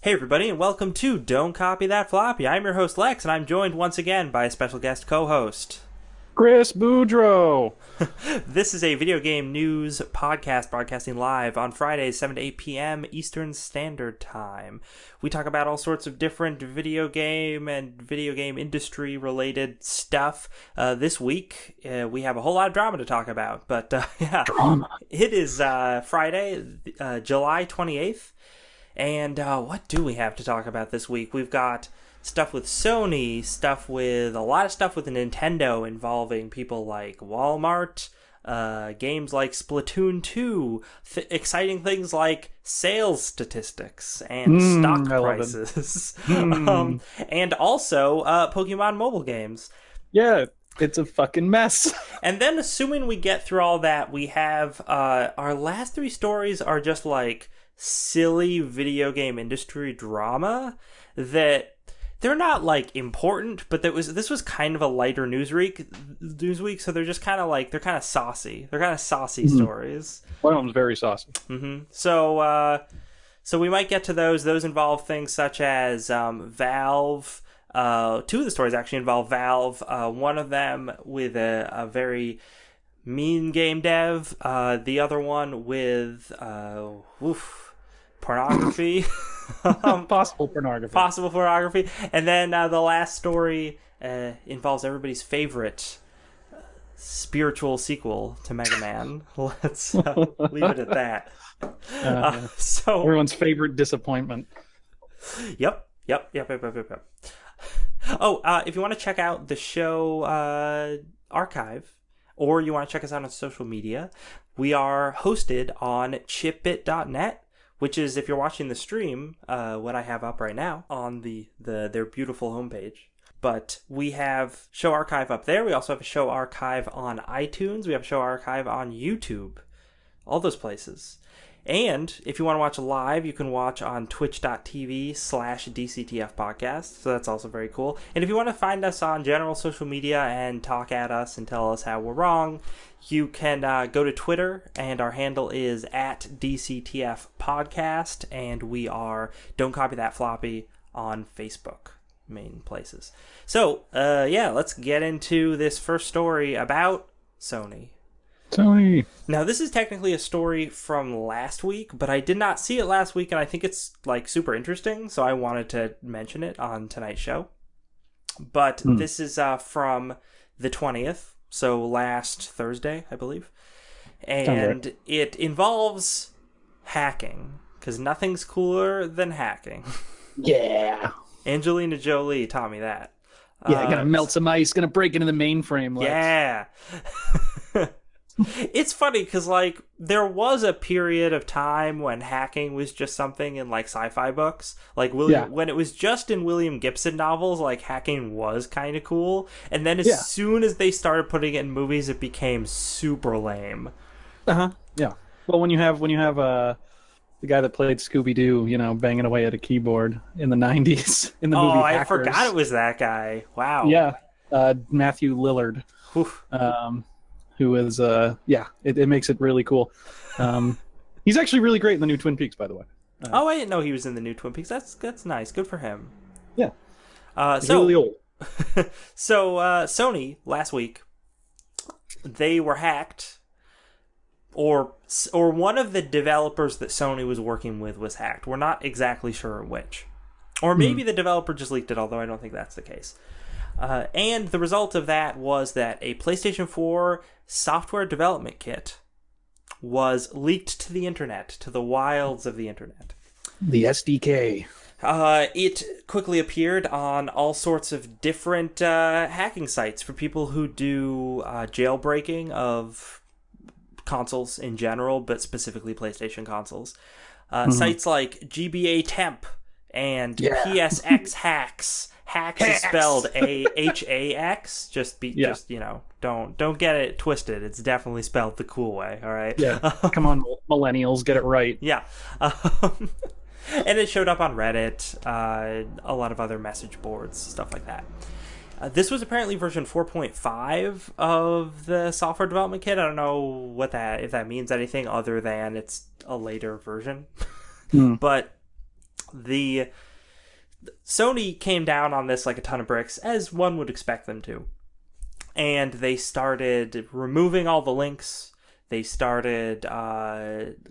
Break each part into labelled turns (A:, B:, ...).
A: Hey everybody, and welcome to Don't Copy That Floppy. I'm your host Lex, and I'm joined once again by a special guest co-host.
B: Chris Boudreau.
A: This is a video game news podcast broadcasting live on Fridays, 7 to 8 p.m. Eastern Standard Time. We talk about all sorts of different video game and video game industry related stuff. This week, we have a whole lot of drama to talk about, but yeah,
B: Drama.
A: it is Friday, July 28th. And what do we have to talk about this week? We've got stuff with Sony, a lot of stuff with Nintendo involving people like Wal-Mart, games like Splatoon 2, exciting things like sales statistics and stock prices, and also Pokemon mobile games.
B: Yeah, it's a fucking mess.
A: And then assuming we get through all that, we have our last three stories are just like silly video game industry drama that they're not like important, but this was kind of a lighter news week, so they're just kind of like they're kind of saucy. They're kind of saucy stories.
B: One of them's very saucy.
A: So we might get to those. Those involve things such as Valve. Two of the stories actually involve Valve. One of them with a very mean game dev. The other one with pornography.
B: Possible pornography.
A: And then the last story involves everybody's favorite spiritual sequel to Mega Man. Let's leave it at that. So
B: everyone's favorite disappointment.
A: Yep. Oh, if you want to check out the show archive, or you want to check us out on social media, we are hosted on chipbit.net, which is, if you're watching the stream, what I have up right now on their beautiful homepage. But we have show archive up there. We also have a show archive on iTunes. We have a show archive on YouTube. All those places. And if you want to watch live, you can watch on twitch.tv/DCTF podcast. So that's also very cool. And if you want to find us on general social media and talk at us and tell us how we're wrong, you can go to Twitter, and our handle is @DCTF podcast. And we are Don't Copy That Floppy on Facebook, main places. So, let's get into this first story about Sony. Now, this is technically a story from last week, but I did not see it last week, and I think it's like super interesting, so I wanted to mention it on tonight's show. But this is from the 20th, so last Thursday, I believe. And it involves hacking, because nothing's cooler than hacking.
B: Yeah.
A: Angelina Jolie taught me that.
B: Yeah, gonna melt some ice, gonna break into the mainframe.
A: Yeah. It's funny because, like, there was a period of time when hacking was just something in, like, sci-fi books. Like, when it was just in William Gibson novels, like, hacking was kind of cool. And then as soon as they started putting it in movies, it became super lame.
B: Yeah. Well, when you have the guy that played Scooby-Doo, banging away at a keyboard in the 90s in the movie Hackers.
A: I forgot it was that guy. Wow.
B: Yeah. Matthew Lillard. Who is it makes it really cool. He's actually really great in the new Twin Peaks, by the way.
A: I didn't know he was in the new Twin Peaks. That's nice. Good for him.
B: Yeah. He's really old.
A: So Sony last week, they were hacked, or one of the developers that Sony was working with was hacked. We're not exactly sure which, or maybe the developer just leaked it, although I don't think that's the case. And the result of that was that a PlayStation 4 software development kit was leaked to the internet, to the wilds of the internet.
B: The SDK.
A: It quickly appeared on all sorts of different hacking sites for people who do jailbreaking of consoles in general, but specifically PlayStation consoles. Sites like GBA Temp and PSX Hacks. Hacks is spelled AHAX. Just don't get it twisted. It's definitely spelled the cool way. All right.
B: Yeah. Come on, millennials, get it right.
A: Yeah. And it showed up on Reddit, a lot of other message boards, stuff like that. This was apparently version 4.5 of the software development kit. I don't know if that means anything other than it's a later version. But The Sony came down on this like a ton of bricks, as one would expect them to. And they started removing all the links. They started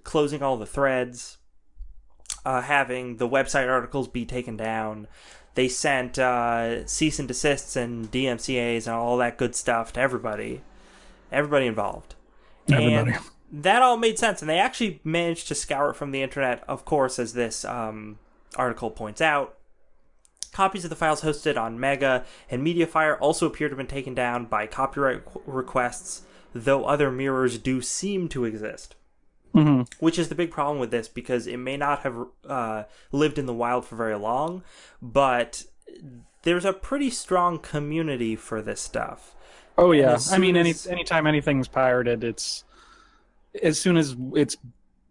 A: closing all the threads, having the website articles be taken down. They sent cease and desists and DMCAs and all that good stuff to everybody involved.
B: Everybody.
A: And that all made sense. And they actually managed to scour it from the internet, of course, as this article points out. Copies of the files hosted on Mega and MediaFire also appear to have been taken down by copyright requests, though other mirrors do seem to exist.
B: Mm-hmm.
A: Which is the big problem with this, because it may not have lived in the wild for very long, but there's a pretty strong community for this stuff.
B: Oh, yeah. I mean, anytime anything's pirated, it's... As soon as it's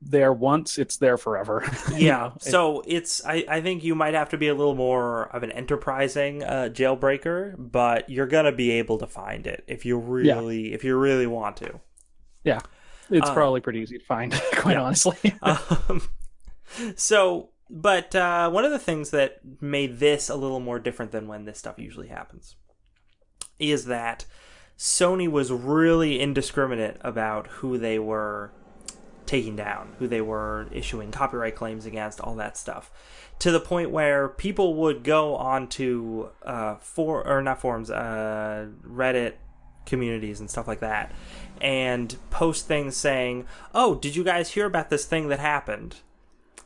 B: there once, it's there forever.
A: Yeah, so I think you might have to be a little more of an enterprising jailbreaker, but you're gonna be able to find it if you really want to.
B: Yeah, it's probably pretty easy to find, quite honestly.
A: But one of the things that made this a little more different than when this stuff usually happens is that Sony was really indiscriminate about who they were taking down, who they were issuing copyright claims against, all that stuff, to the point where people would go onto Reddit communities and stuff like that, and post things saying, "Oh, did you guys hear about this thing that happened?"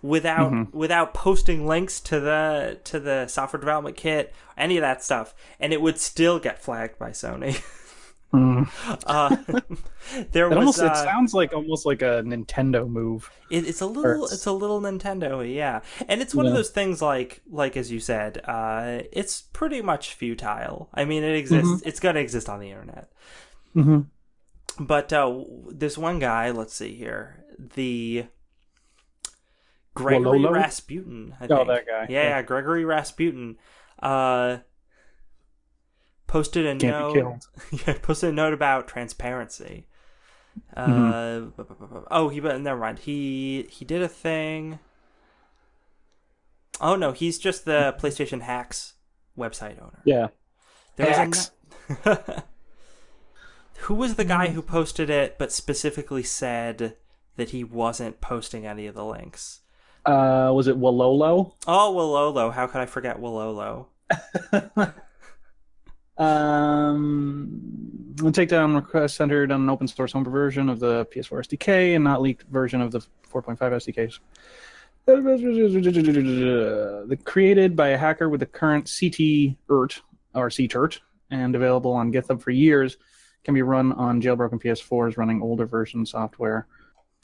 A: Without posting links to the software development kit, any of that stuff, and it would still get flagged by Sony.
B: Mm.
A: It
B: sounds like almost like a Nintendo move.
A: It's a little Nintendo, yeah. And it's one of those things like as you said, it's pretty much futile. I mean, it exists. Mm-hmm. It's going to exist on the internet.
B: Mm-hmm.
A: But this one guy, let's see here, the Gregory Rasputin. I think.
B: Oh, that guy.
A: Yeah, Gregory Rasputin. Posted a note. Posted a note about transparency. Never mind. He did a thing. Oh no, he's just the PlayStation Hacks website owner.
B: Yeah.
A: Hacks. Who was the guy who posted it, but specifically said that he wasn't posting any of the links?
B: Was it Walolo?
A: Oh, Walolo. How could I forget Walolo?
B: The takedown request centered on an open source home version of the PS4 SDK and not leaked version of the 4.5 SDKs. Created by a hacker with the current CTERT and available on GitHub for years, can be run on jailbroken PS4s running older version software.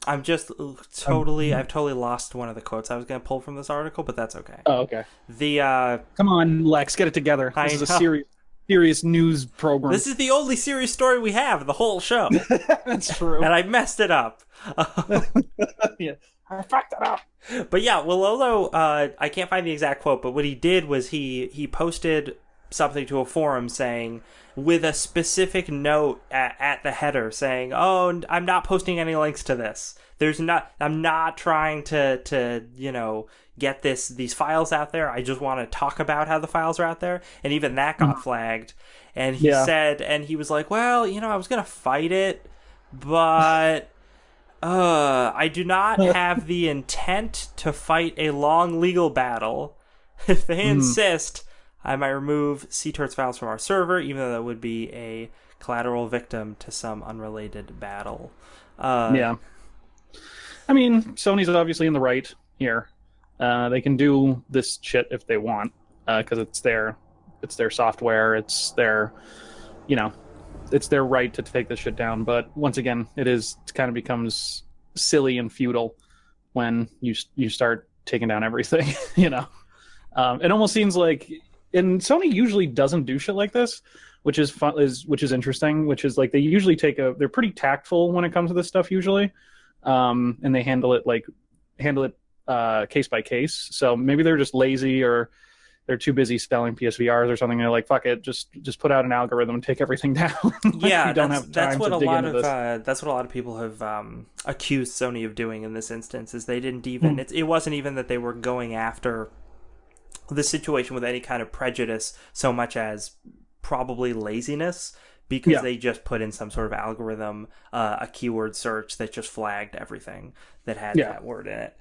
A: I've totally lost one of the quotes I was going to pull from this article, but that's okay.
B: Oh, okay. Come on, Lex, get it together. This is a serious news program.
A: This is the only serious story we have in the whole show.
B: That's true.
A: And I messed it up.
B: Yeah, I fucked it up.
A: But yeah, Walolo, I can't find the exact quote, but what he did was he posted something to a forum saying, with a specific note at the header saying, "Oh, I'm not posting any links to this. I'm not trying to get these files out there. I just want to talk about how the files are out there." And even that got flagged. And he said, and he was like, "Well, I was gonna fight it, but I do not have the intent to fight a long legal battle. If they insist, I might remove CTERT's files from our server, even though that would be a collateral victim to some unrelated battle."
B: Yeah. I mean, Sony's obviously in the right here. They can do this shit if they want, because it's their software. It's their right to take this shit down. But once again, it kind of becomes silly and futile when you start taking down everything. It almost seems like. And Sony usually doesn't do shit like this, which is fun, which is interesting. Which is like they usually they're pretty tactful when it comes to this stuff usually, and they handle it case by case. So maybe they're just lazy, or they're too busy selling PSVRs or something. They're like, fuck it, just put out an algorithm and take everything down.
A: Yeah,
B: we don't have time to dig into this.
A: That's what a lot of people have accused Sony of doing in this instance. Is they didn't even it wasn't even that they were going after the situation with any kind of prejudice so much as probably laziness, because they just put in some sort of algorithm, a keyword search that just flagged everything that had that word in it.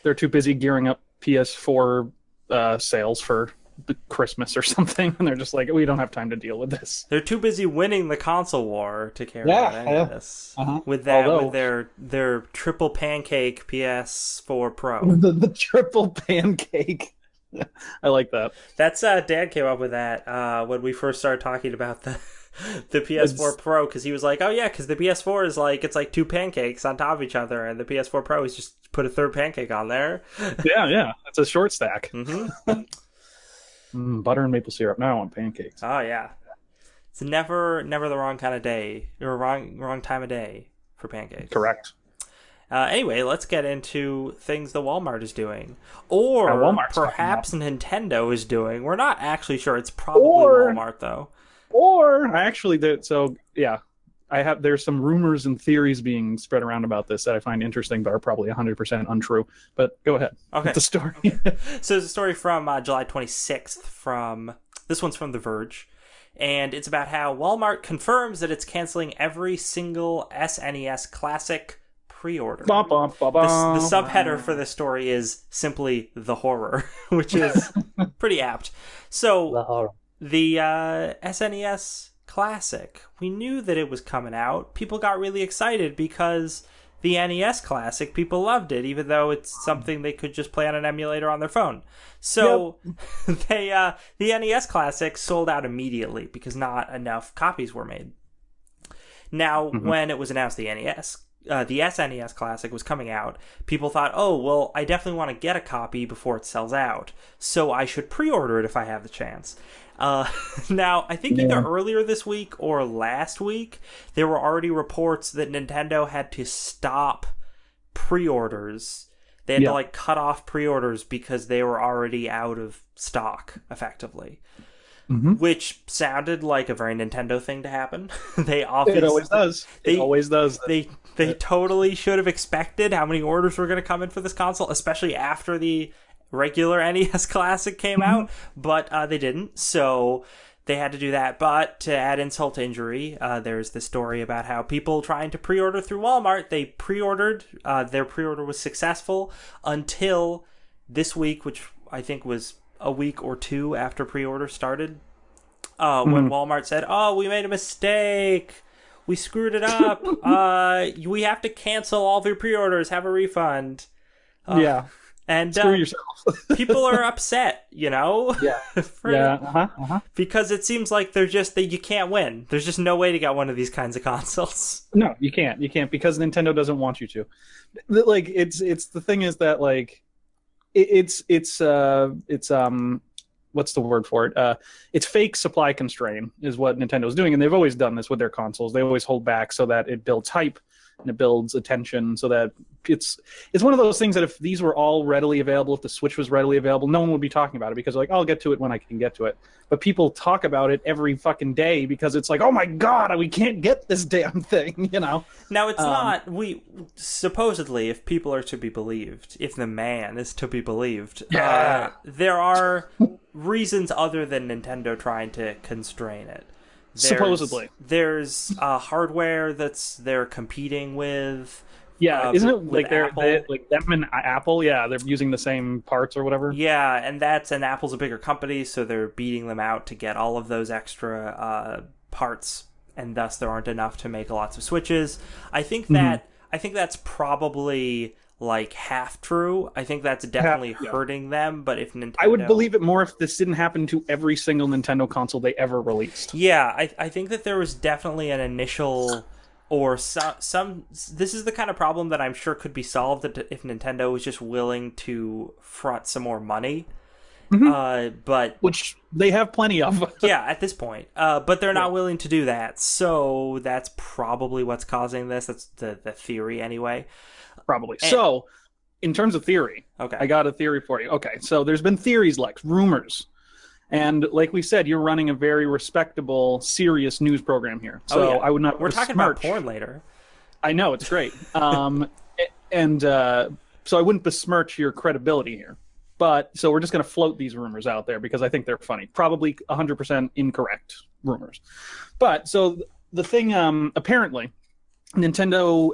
B: They're too busy gearing up PS4 sales for Christmas or something, and they're just like, we don't have time to deal with this.
A: They're too busy winning the console war to care about any of this. With their triple pancake PS4 Pro.
B: The triple pancake. I like that.
A: That's Dad came up with that when we first started talking about the PS4 Pro, because he was like, oh yeah, because the PS4 is like, it's like two pancakes on top of each other, and the PS4 Pro is just put a third pancake on there. Yeah,
B: it's a short stack. Butter and maple syrup now on pancakes.
A: Oh yeah, it's never the wrong kind of day or wrong time of day for pancakes.
B: Correct.
A: Anyway, let's get into things the Walmart is doing, or perhaps Nintendo is doing. We're not actually sure. It's probably Walmart though.
B: Or actually, there's some rumors and theories being spread around about this that I find interesting, but are probably 100% untrue. But go ahead.
A: Okay.
B: The story.
A: So it's a story from July 26th. This one's from The Verge, and it's about how Walmart confirms that it's canceling every single SNES Classic pre-order. The subheader for this story is simply the horror, which is pretty apt. So the SNES Classic, we knew that it was coming out. People got really excited because the NES Classic, people loved it, even though it's something they could just play on an emulator on their phone. So the NES Classic sold out immediately because not enough copies were made. Now, when it was announced the SNES Classic was coming out, people thought, oh, well, I definitely want to get a copy before it sells out, so I should pre-order it if I have the chance. Now, I think either earlier this week or last week, there were already reports that Nintendo had to stop pre-orders. They had to cut off pre-orders because they were already out of stock, effectively. Which sounded like a very Nintendo thing to happen. It always does. They totally should have expected how many orders were going to come in for this console, especially after the regular NES Classic came out, but they didn't, so they had to do that. But to add insult to injury, there's this story about how people trying to pre-order through Walmart, they pre-ordered, their pre-order was successful until this week, which I think was a week or two after pre-order started, when Walmart said, oh, we made a mistake, we screwed it up, we have to cancel all of your pre-orders, have a refund. And
B: screw yourself.
A: People are upset, because it seems like you can't win. There's just no way to get one of these kinds of consoles.
B: No, you can't because Nintendo doesn't want you to. Like, it's the thing is that, like, it's what's the word for it? It's fake supply constraint is what Nintendo's doing, and they've always done this with their consoles. They always hold back so that it builds hype and it builds attention, so that it's one of those things that if these were all readily available, if the Switch was readily available, no one would be talking about it because like, I'll get to it when I can get to it. But people talk about it every fucking day because it's like, oh my god, we can't get this damn thing, Now
A: it's not. Supposedly, if people are to be believed, if the man is to be believed, there are reasons other than Nintendo trying to constrain it.
B: Supposedly.
A: There's hardware they're competing with.
B: Yeah, isn't it like they're like them and Apple? Yeah, they're using the same parts or whatever.
A: Yeah, and Apple's a bigger company, so they're beating them out to get all of those extra parts, and thus there aren't enough to make lots of Switches. I think that's probably like half true. I think that's definitely hurting them, but if Nintendo...
B: I would believe it more if this didn't happen to every single Nintendo console they ever released.
A: Yeah, I think that there was definitely an initial... Or some this is the kind of problem that I'm sure could be solved if Nintendo was just willing to front some more money. But
B: which they have plenty of.
A: Yeah, at this point. But they're not willing to do that. So that's probably what's causing this. That's the theory anyway.
B: Probably. So, in terms of theory, I got a theory for you. Okay, so there's been theories, like rumors, And like we said, you're running a very respectable, serious news program here. So
A: Oh, yeah.
B: I would not.
A: We're talking about porn later.
B: I know, it's great. And so I wouldn't besmirch your credibility here. But so we're just going to float these rumors out there because I think they're funny. Probably 100% incorrect rumors. But so the thing, apparently, Nintendo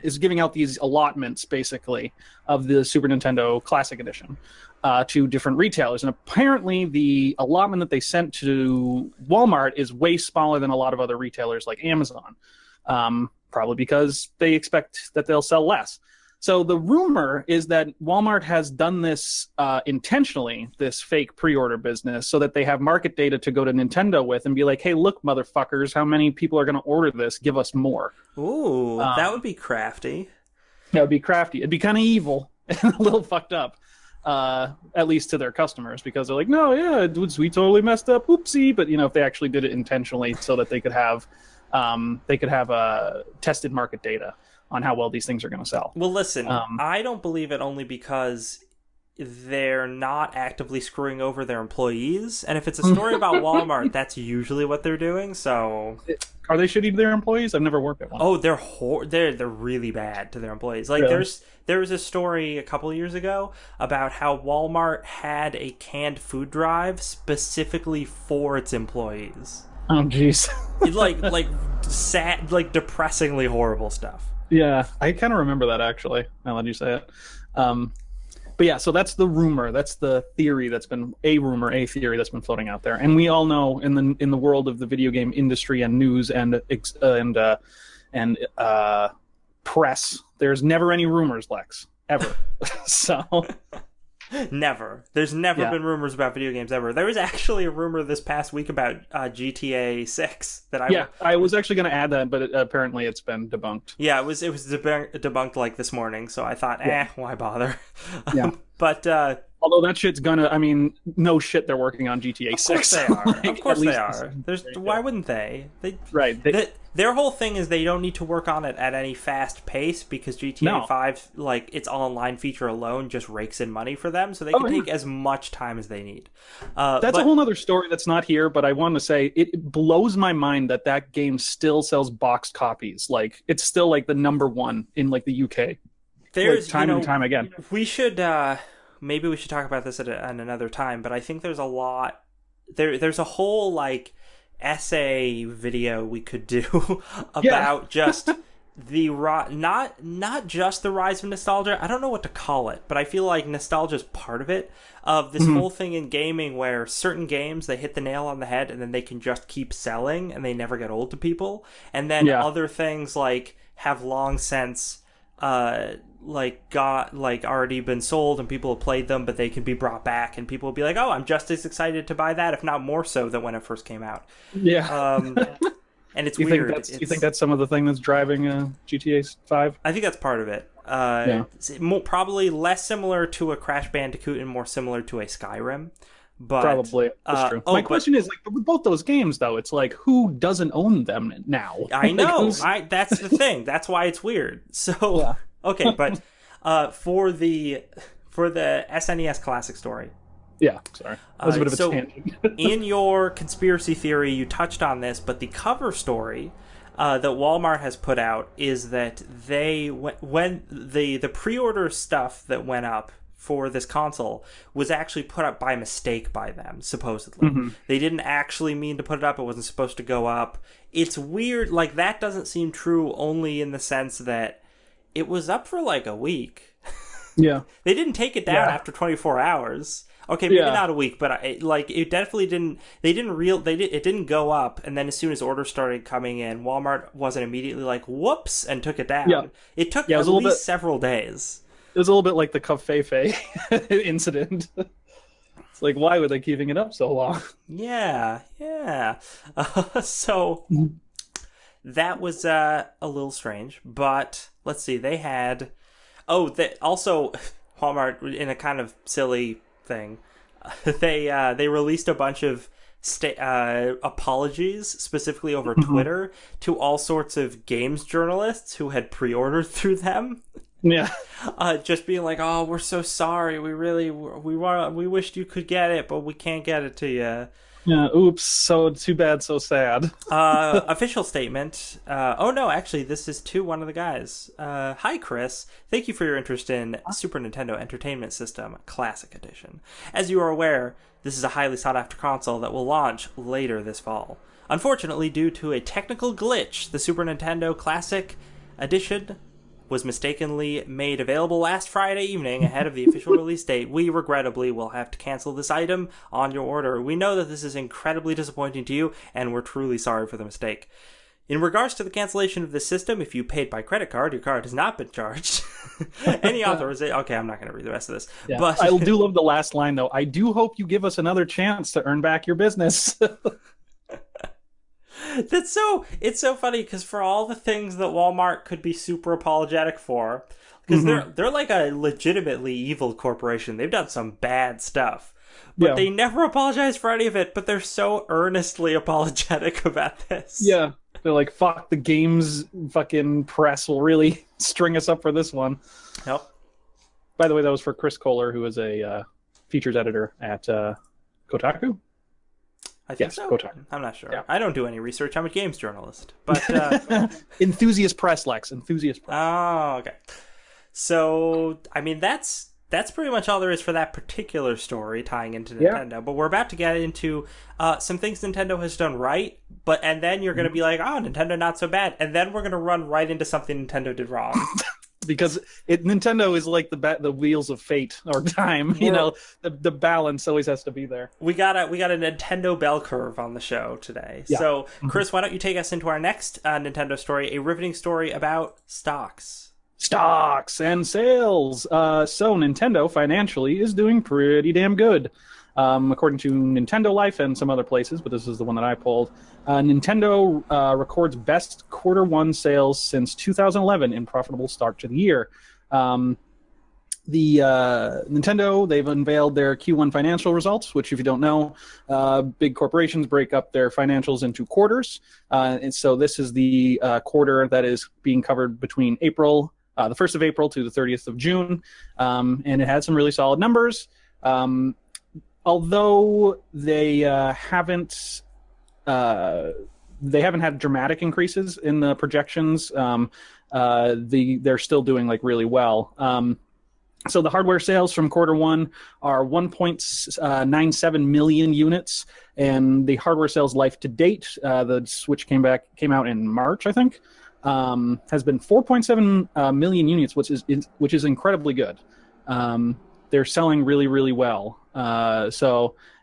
B: is giving out these allotments, basically, of the Super Nintendo Classic Edition to different retailers. And apparently the allotment that they sent to Walmart is way smaller than a lot of other retailers like Amazon. Probably because they expect that they'll sell less. So the rumor is that Walmart has done this intentionally, this fake pre-order business, so that they have market data to go to Nintendo with and be like, hey, look, motherfuckers, how many people are going to order this? Give us more.
A: Ooh, that would be crafty.
B: That would be crafty. It'd be kind of evil and a little fucked up, at least to their customers, because they're like, no, yeah, we totally messed up. Oopsie. But, if they actually did it intentionally so that they could have tested market data on how well these things are going to sell.
A: Well, listen, I don't believe it only because they're not actively screwing over their employees. And if it's a story about Walmart, that's usually what they're doing. So,
B: are they shitty to their employees? I've never worked at one.
A: Oh, they're really bad to their employees. Like
B: Really?
A: there was a story a couple of years ago about how Walmart had a canned food drive specifically for its employees.
B: Oh, jeez.
A: like sad, like depressingly horrible stuff.
B: Yeah, I kind of remember that, actually, now that you say it. But yeah, so that's the rumor. That's the theory that's been a theory that's been floating out there. And we all know in the world of the video game industry and news and press, there's never any rumors, Lex, ever. So
A: Never. There's never been rumors about video games ever. There was actually a rumor this past week about GTA 6 that
B: I was actually going to add that, but apparently it's been debunked.
A: Yeah, it was debunked like this morning, so I thought, why bother?
B: Yeah.
A: But
B: although that shit's no shit, they're working on GTA 6.
A: Of course they are. Of course they are. Why
B: good.
A: wouldn't they?
B: Right.
A: Their whole thing is they don't need to work on it at any fast pace because GTA 5, like its online feature alone, just rakes in money for them, so they can take as much time as they need.
B: That's a whole other story that's not here, but I want to say it blows my mind that game still sells boxed copies. Like, it's still like the number one in like the UK.
A: There's
B: time and time again.
A: We should maybe we should talk about this at another time, but I think there's a lot. There's a whole like essay video we could do about just the not just the rise of nostalgia. I don't know what to call it, but I feel like nostalgia is part of it, of this whole thing in gaming where certain games, they hit the nail on the head and then they can just keep selling and they never get old to people, and then other things like have long since already been sold and people have played them, but they can be brought back and people will be like, oh, I'm just as excited to buy that, if not more so, than when it first came out. And it's weird.
B: You think that's some of the thing that's driving GTA 5?
A: I think that's part of it. It's probably less similar to a Crash Bandicoot and more similar to a Skyrim. But,
B: probably. That's true. My question is, like, with both those games, though, it's like, who doesn't own them now?
A: I know. That's the thing. That's why it's weird. So, okay, but for the SNES Classic story.
B: Yeah, sorry. That was a bit of a tangent.
A: In your conspiracy theory, you touched on this, but the cover story that Walmart has put out is that when the pre-order stuff that went up for this console was actually put up by mistake by them, supposedly. They didn't actually mean to put it up. It wasn't supposed to go up. It's weird. Like, that doesn't seem true only in the sense that it was up for like a week.
B: Yeah.
A: They didn't take it down after 24 hours. Okay, maybe not a week, but it definitely didn't. It didn't go up, and then as soon as orders started coming in, Walmart wasn't immediately like, "Whoops," and took it down. Yeah. It took at least several days.
B: It was a little bit like the Covfefe incident. It's like, why were they keeping it up so long?
A: Yeah. So that was a little strange, but let's see. They had also Walmart, in a kind of silly thing, they released a bunch of apologies specifically over Twitter to all sorts of games journalists who had pre-ordered through them.
B: Yeah.
A: Just being like, "Oh, we're so sorry. We wished you could get it, but we can't get it to you."
B: Yeah. Oops. So too bad. So sad.
A: Official statement. Oh no, actually, this is to one of the guys. Hi, Chris. Thank you for your interest in Super Nintendo Entertainment System Classic Edition. As you are aware, this is a highly sought after console that will launch later this fall. Unfortunately, due to a technical glitch, the Super Nintendo Classic Edition was mistakenly made available last Friday evening ahead of the official release date. We regrettably will have to cancel this item on your order. We know that this is incredibly disappointing to you, and we're truly sorry for the mistake. In regards to the cancellation of this system, if you paid by credit card, your card has not been charged. Any authorization... Okay, I'm not going to read the rest of this.
B: Yeah.
A: But
B: I do love the last line, though. I do hope you give us another chance to earn back your business.
A: It's so funny because for all the things that Walmart could be super apologetic for, because they're like a legitimately evil corporation. They've done some bad stuff, but they never apologize for any of it. But they're so earnestly apologetic about this.
B: Yeah, they're like, fuck, the games fucking press will really string us up for this one.
A: Yep.
B: By the way, that was for Chris Kohler, who is a features editor at Kotaku.
A: I think so.
B: Kotaku.
A: I'm not sure.
B: Yeah.
A: I don't do any research. I'm a games journalist. But
B: Enthusiast Press, Lex. Enthusiast Press.
A: Oh, okay. So, I mean, that's pretty much all there is for that particular story tying into Nintendo.
B: Yeah.
A: But we're about to get into some things Nintendo has done right, and then you're going to be like, oh, Nintendo not so bad. And then we're going to run right into something Nintendo did wrong.
B: Because Nintendo is like the wheels of fate or time. You know, the balance always has to be there.
A: We got a Nintendo bell curve on the show today. Yeah. So, Chris, why don't you take us into our next Nintendo story, a riveting story about stocks.
B: Stocks and sales. So Nintendo financially is doing pretty damn good. According to Nintendo Life and some other places, but this is the one that I pulled. Nintendo records best quarter one sales since 2011 in profitable start to the year. Nintendo, they've unveiled their Q1 financial results, which, if you don't know, big corporations break up their financials into quarters. And so this is the quarter that is being covered between the 1st of April to the 30th of June. And it had some really solid numbers. Although they haven't had dramatic increases in the projections, they're still doing like really well. So the hardware sales from quarter one are 1.97 million units, and the hardware sales life to date, the Switch came out in March, I think, has been 4.7 million units, which is incredibly good. They're selling really, really well.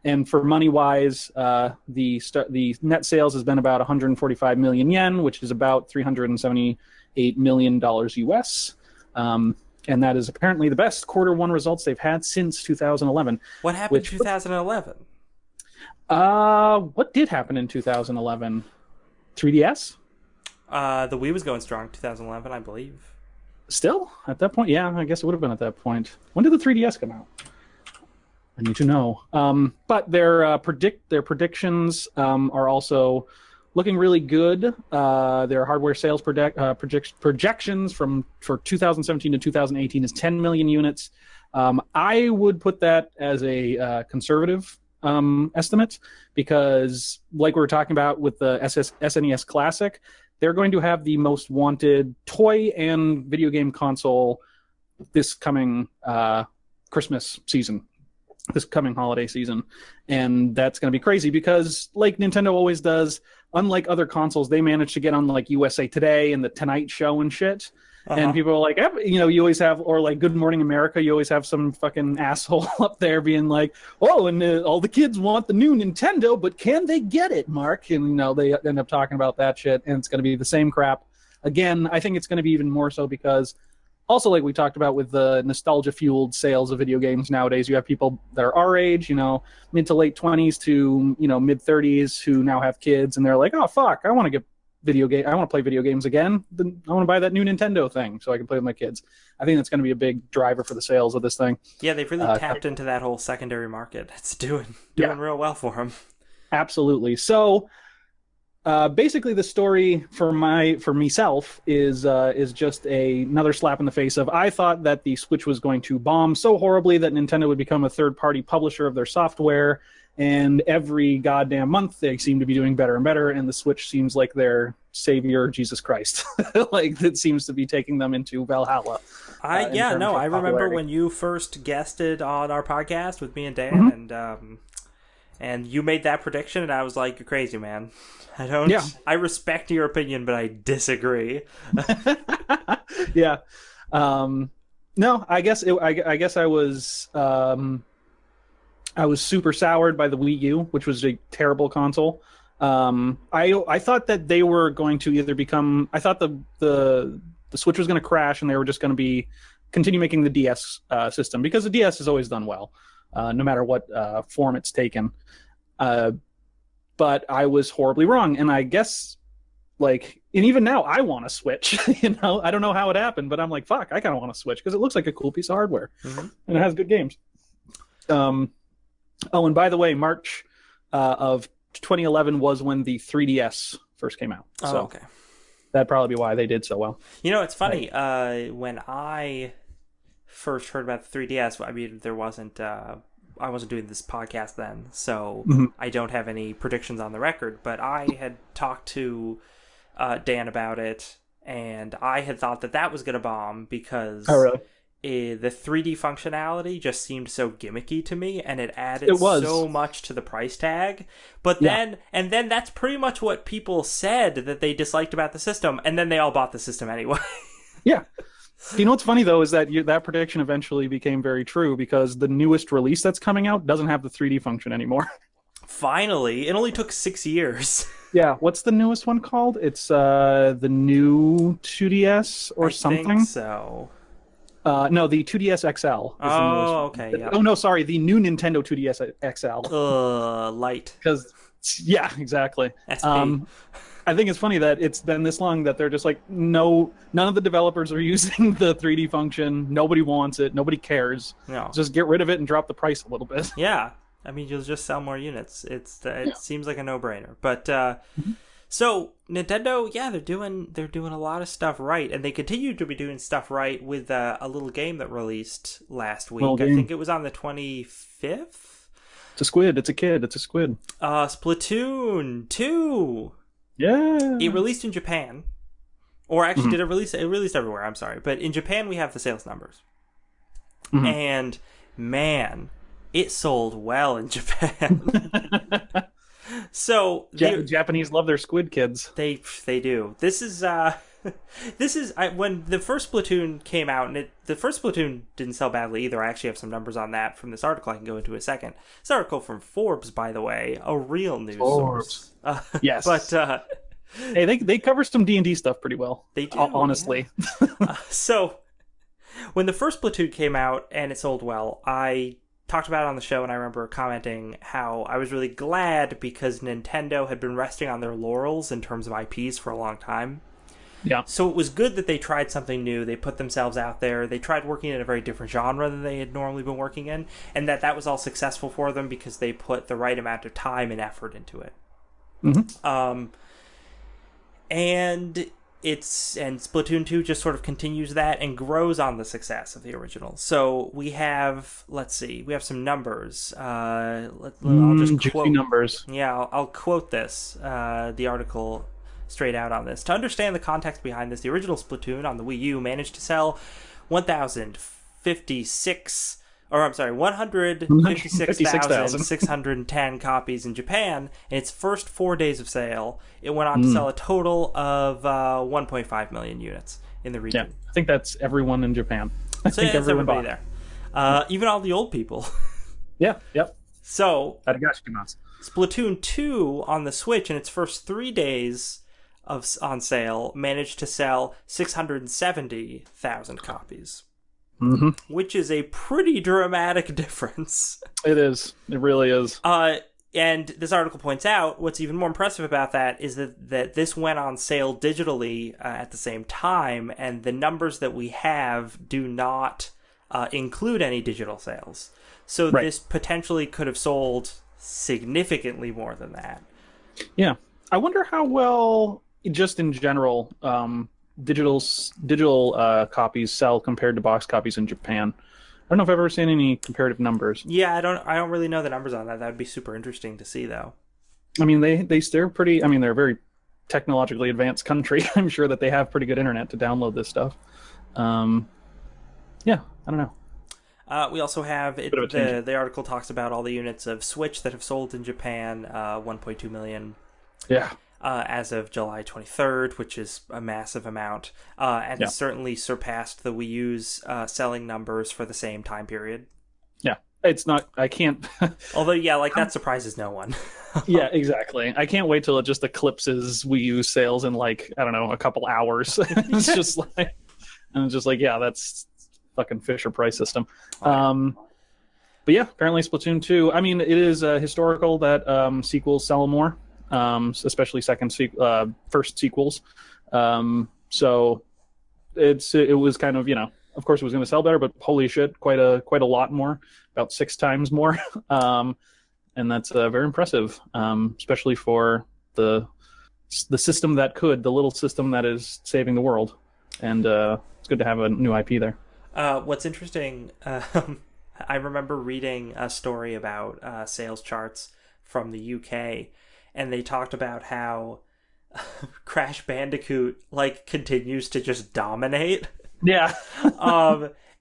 B: And for money wise, the net sales has been about 145 million yen, which is about $378 million US. And that is apparently the best quarter one results they've had since 2011.
A: What happened in 2011?
B: What did happen in 2011? 3DS?
A: The Wii was going strong 2011, I believe.
B: Still? At that point? Yeah, I guess it would have been at that point. When did the 3DS come out? I need to know. But their predictions are also looking really good. Their hardware sales projections for 2017 to 2018 is 10 million units. I would put that as a conservative estimate because, like we were talking about with the SNES Classic, they're going to have the most wanted toy and video game console this coming Christmas season, this coming holiday season. And that's going to be crazy because, like Nintendo always does, unlike other consoles, they manage to get on like USA Today and the Tonight Show and shit. Uh-huh. And people are like, you know, you always have, or like Good Morning America, you always have some fucking asshole up there being like, oh, and all the kids want the new Nintendo, but can they get it, Mark? And, you know, they end up talking about that shit, and it's going to be the same crap. Again, I think it's going to be even more so because also, like we talked about with the nostalgia-fueled sales of video games nowadays, you have people that are our age, you know, mid to late 20s to, you know, mid-30s who now have kids, and they're like, oh, fuck, I want to play video games again. Then I want to buy that new Nintendo thing so I can play with my kids. I think that's going to be a big driver for the sales of this thing.
A: Yeah, they've really tapped into that whole secondary market. It's doing real well for them.
B: Absolutely. So Basically, the story for myself is just another slap in the face of I thought that the Switch was going to bomb so horribly that Nintendo would become a third-party publisher of their software, and every goddamn month they seem to be doing better and better, and the Switch seems like their savior, Jesus Christ, like it seems to be taking them into Valhalla.
A: I remember
B: popularity.
A: when you first guested on our podcast with me and Dan,
B: Mm-hmm.
A: And you made that prediction, and I was like, "You're crazy, man. I don't.
B: Yeah.
A: I respect your opinion, but I disagree."
B: Yeah. No, I guess I guess I was super soured by the Wii U, which was a terrible console. I thought that they were going to either become. I thought the Switch was going to crash, and they were just going to continue making the DS system, because the DS has always done well, no matter what form it's taken. But I was horribly wrong, and I guess and even now I want to Switch. I don't know how it happened, but I'm like, fuck, I kind of want to Switch because it looks like a cool piece of hardware, and it has good games. Oh, and by the way, March of 2011 was when the 3DS first came out. So
A: okay.
B: That'd probably be why they did so well.
A: It's funny. When I first heard about the 3DS, I mean, I wasn't doing this podcast then, so I don't have any predictions on the record, but I had talked to Dan about it, and I had thought that was going to bomb because the 3D functionality just seemed so gimmicky to me, and it added so much to the price tag. But then that's pretty much what people said that they disliked about the system, and then they all bought the system anyway.
B: Yeah. You know what's funny, though, is that that prediction eventually became very true, because the newest release that's coming out doesn't have the 3D function anymore.
A: Finally. It only took 6 years.
B: Yeah. What's the newest one called? It's the new 2DS or something?
A: I think so.
B: No, the 2DS XL.
A: Okay, yeah.
B: Oh, no, sorry. The new Nintendo 2DS XL.
A: Light.
B: Yeah, exactly.
A: SP.
B: I think it's funny that it's been this long that they're just like, no, none of the developers are using the 3D function. Nobody wants it. Nobody cares.
A: No.
B: Just get rid of it and drop the price a little bit.
A: Yeah. I mean, you'll just sell more units. It seems like a no-brainer. But so Nintendo, yeah, they're doing a lot of stuff right, and they continue to be doing stuff right with a little game that released last week. I think it was on the 25th.
B: It's a squid. It's a kid. It's a squid.
A: Splatoon 2.
B: Yeah.
A: It released in Japan. Or actually, did it release? It released everywhere, I'm sorry. But in Japan, we have the sales numbers. And, man, it sold well in Japan. So
B: the Japanese love their squid kids.
A: They do. This is when the first Splatoon came out, and the first Splatoon didn't sell badly either. I actually have some numbers on that from this article I can go into in a second. This article from Forbes, by the way, a real news source.
B: Yes,
A: but
B: hey, they cover some D&D stuff pretty well.
A: They do,
B: honestly.
A: Yeah. So when the first Splatoon came out and it sold well, I talked about it on the show, and I remember commenting how I was really glad because Nintendo had been resting on their laurels in terms of IPs for a long time.
B: Yeah.
A: So it was good that they tried something new. They put themselves out there. They tried working in a very different genre than they had normally been working in, and that was all successful for them because they put the right amount of time and effort into it. And Splatoon 2 just sort of continues that and grows on the success of the original. So we have, we have some numbers. I'll just quote
B: numbers.
A: Yeah, I'll quote this, the article straight out on this. To understand the context behind this, the original Splatoon on the Wii U managed to sell 156,610 copies in Japan in its first 4 days of sale. It went on to sell a total of 1.5 million units in the region.
B: Yeah, I think that's everyone in Japan. I think
A: everybody there. Even all the old people.
B: Yeah, yep.
A: So, Splatoon 2 on the Switch in its first 3 days on sale managed to sell 670,000 copies. Which is a pretty dramatic difference.
B: It is. It really is.
A: And this article points out what's even more impressive about that is that this went on sale digitally at the same time, and the numbers that we have do not include any digital sales. So this potentially could have sold significantly more than that.
B: Yeah. I wonder how well, just in general, digital copies sell compared to box copies in Japan. I don't know if I've ever seen any comparative numbers.
A: Yeah, I don't really know the numbers on that. That would be super interesting to see, though.
B: I mean, they're pretty. I mean, they're a very technologically advanced country. I'm sure that they have pretty good internet to download this stuff. Um, yeah, I don't know.
A: We also have
B: Bit of a tangent.
A: the article talks about all the units of Switch that have sold in Japan, 1.2 million
B: Yeah,
A: as of July 23rd, which is a massive amount, and
B: yeah,
A: has certainly surpassed the Wii U's selling numbers for the same time period.
B: yeah. It's not. I can't.
A: Although, yeah, like that surprises no one.
B: Yeah, exactly. I can't wait till it just eclipses Wii U sales in like I don't know a couple hours. It's just like, and it's just like, yeah, that's fucking Fisher Price system. But yeah, apparently Splatoon 2. I mean, it is historical that sequels sell more, especially first sequels. So it was kind of, of course it was going to sell better, but holy shit, quite a lot more, about 6 times more. And that's very impressive, especially for the system that could, the little system that is saving the world. And it's good to have a new IP there.
A: What's interesting, I remember reading a story about sales charts from the UK, and they talked about how Crash Bandicoot continues to just dominate.
B: Yeah.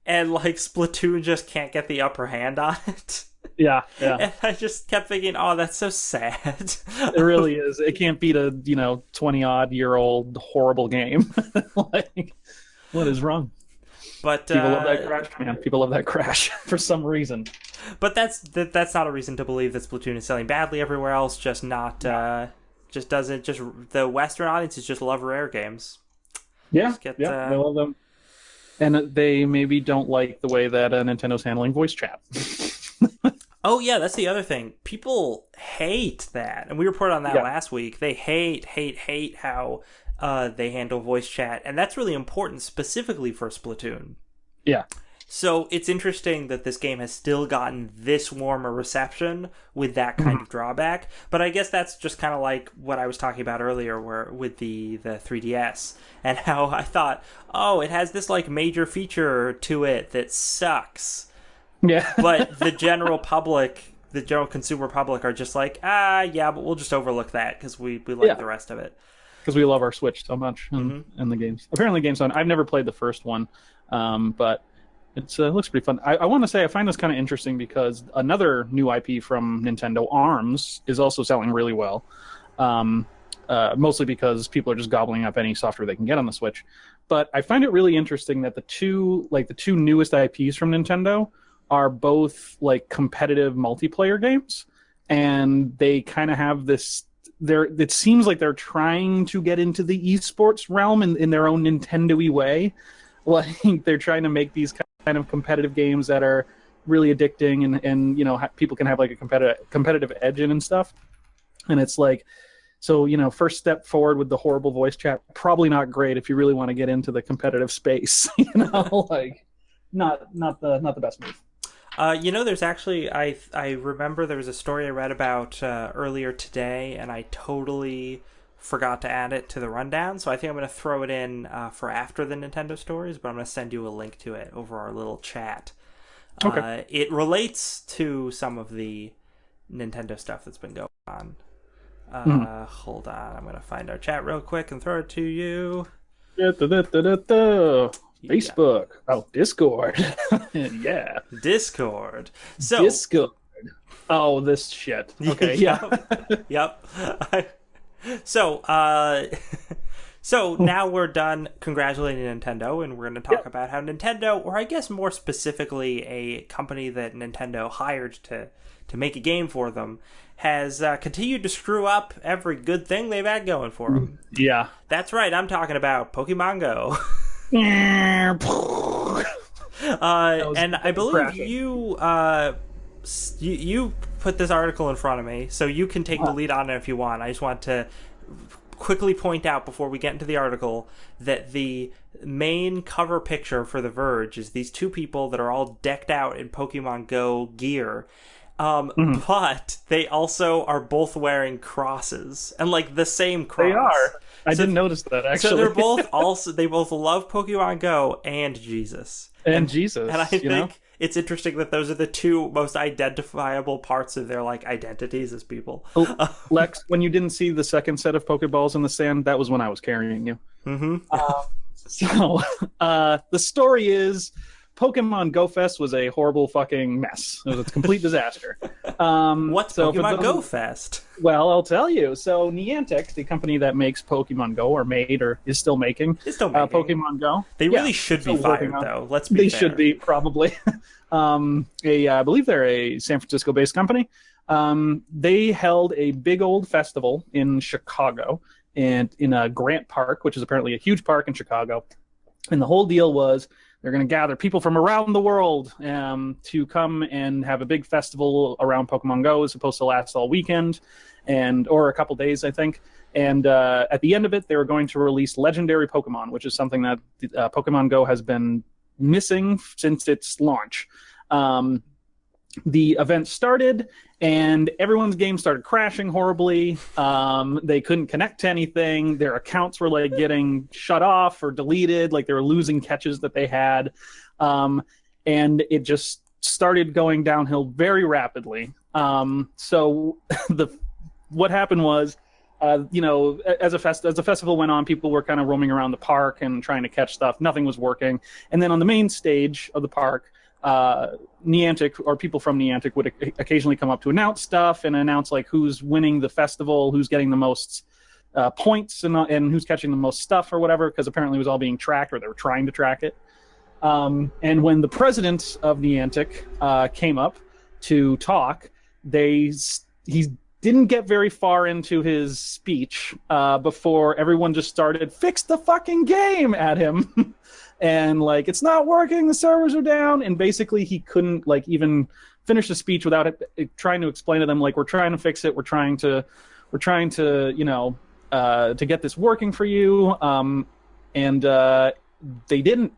A: And Splatoon just can't get the upper hand on it.
B: Yeah.
A: And I just kept thinking, oh, that's so sad.
B: It really is. It can't beat a 20-odd-year-old horrible game. What is wrong?
A: But
B: people love that Crash, man. People love that Crash for some reason.
A: But that's not a reason to believe that Splatoon is selling badly everywhere else. Just not. The Western audiences just love rare games.
B: Yeah, they love them, and they maybe don't like the way that Nintendo's handling voice chat.
A: Oh yeah, that's the other thing. People hate that, and we reported on that last week. They hate how they handle voice chat, and that's really important specifically for Splatoon.
B: Yeah.
A: So it's interesting that this game has still gotten this warm a reception with that kind of drawback. But I guess that's just kind of like what I was talking about earlier with the 3DS, and how I thought, oh, it has this major feature to it that sucks.
B: Yeah.
A: But the general public, the general consumer public are just like, yeah, but we'll just overlook that because we like the rest of it.
B: Because we love our Switch so much and the games. Apparently, I've never played the first one, but it looks pretty fun. I want to say I find this kind of interesting because another new IP from Nintendo, ARMS, is also selling really well. Mostly because people are just gobbling up any software they can get on the Switch. But I find it really interesting that the two newest IPs from Nintendo are both competitive multiplayer games, and they kind of have this. It seems like they're trying to get into the esports realm in their own Nintendo-y way. They're trying to make these kind of competitive games that are really addicting, and people can have a competitive edge in and stuff. And it's first step forward with the horrible voice chat, probably not great if you really want to get into the competitive space. Not the best move.
A: There's actually, I remember there was a story I read about earlier today, and I totally forgot to add it to the rundown, so I think I'm going to throw it in for after the Nintendo stories, but I'm going to send you a link to it over our little chat.
B: Okay.
A: It relates to some of the Nintendo stuff that's been going on. Hold on, I'm going to find our chat real quick and throw it to you.
B: Facebook. Oh, Discord. Yeah.
A: Discord. So
B: Discord. Oh, this shit. Okay. Yeah.
A: Yep. So now we're done congratulating Nintendo, and we're going to talk about how Nintendo, or I guess more specifically a company that Nintendo hired to make a game for them, has continued to screw up every good thing they've had going for them.
B: Yeah.
A: That's right. I'm talking about Pokemon Go. And I believe you put this article in front of me, so you can take the lead on it if you want. I just want to quickly point out before we get into the article that the main cover picture for The Verge is these two people that are all decked out in Pokemon Go gear.
B: Mhm.
A: But they also are both wearing crosses and like the same cross.
B: They are. I
A: So
B: didn't notice that
A: so
B: actually.
A: they're both also they both love Pokemon Go and Jesus.
B: And
A: And I
B: Jesus, you know.
A: think it's interesting that those are the two most identifiable parts of their like identities as people.
B: Oh, Lex, when you didn't see the second set of Pokeballs in the sand, that was when I was carrying you.
A: Mm-hmm.
B: So, the story is Pokemon Go Fest was a horrible fucking mess. It was a complete disaster.
A: What's
B: So for
A: Pokemon
B: those-
A: Go Fest?
B: Well, I'll tell you. So Niantic, the company that makes Pokemon Go, or made, or is still making,
A: It's still making.
B: Pokemon Go.
A: They
B: Yeah,
A: really should be
B: still working
A: fired,
B: on-
A: though. Let's be
B: They
A: fair.
B: should be, probably. I believe they're a San Francisco-based company. They held a big old festival in Chicago, and in a Grant Park, which is apparently a huge park in Chicago. And the whole deal was they're going to gather people from around the world to come and have a big festival around Pokemon Go. It's supposed to last all weekend, or a couple days, I think. And at the end of it, they were going to release legendary Pokemon, which is something that Pokemon Go has been missing since its launch. The event started, and everyone's game started crashing horribly. They couldn't connect to anything. Their accounts were like getting shut off or deleted, like they were losing catches that they had. And it just started going downhill very rapidly. So what happened was, as the festival went on, people were kind of roaming around the park and trying to catch stuff. Nothing was working. And then on the main stage of the park, Niantic, or people from Niantic, would occasionally come up to announce stuff and announce like who's winning the festival, who's getting the most points, and who's catching the most stuff or whatever, because apparently it was all being tracked, or they were trying to track it. And when the president of Niantic came up to talk, he didn't get very far into his speech before everyone just started "fix the fucking game" at him. And like, it's not working, the servers are down, and basically he couldn't like even finish the speech without trying to explain to them like, we're trying to fix it, we're trying to to get this working for you, and they didn't.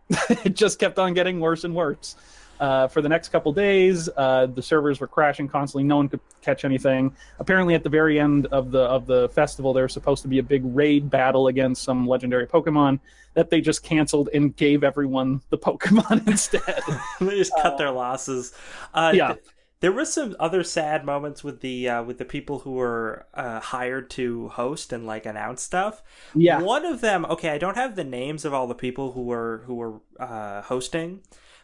B: It just kept on getting worse and worse. For the next couple days, the servers were crashing constantly. No one could catch anything. Apparently, at the very end of the festival, there was supposed to be a big raid battle against some legendary Pokemon that they just canceled and gave everyone the Pokemon instead.
A: They just cut their losses.
B: Yeah.
A: There were some other sad moments with the people who were hired to host and like announce stuff.
B: Yeah.
A: One of them, okay, I don't have the names of all the people who were hosting,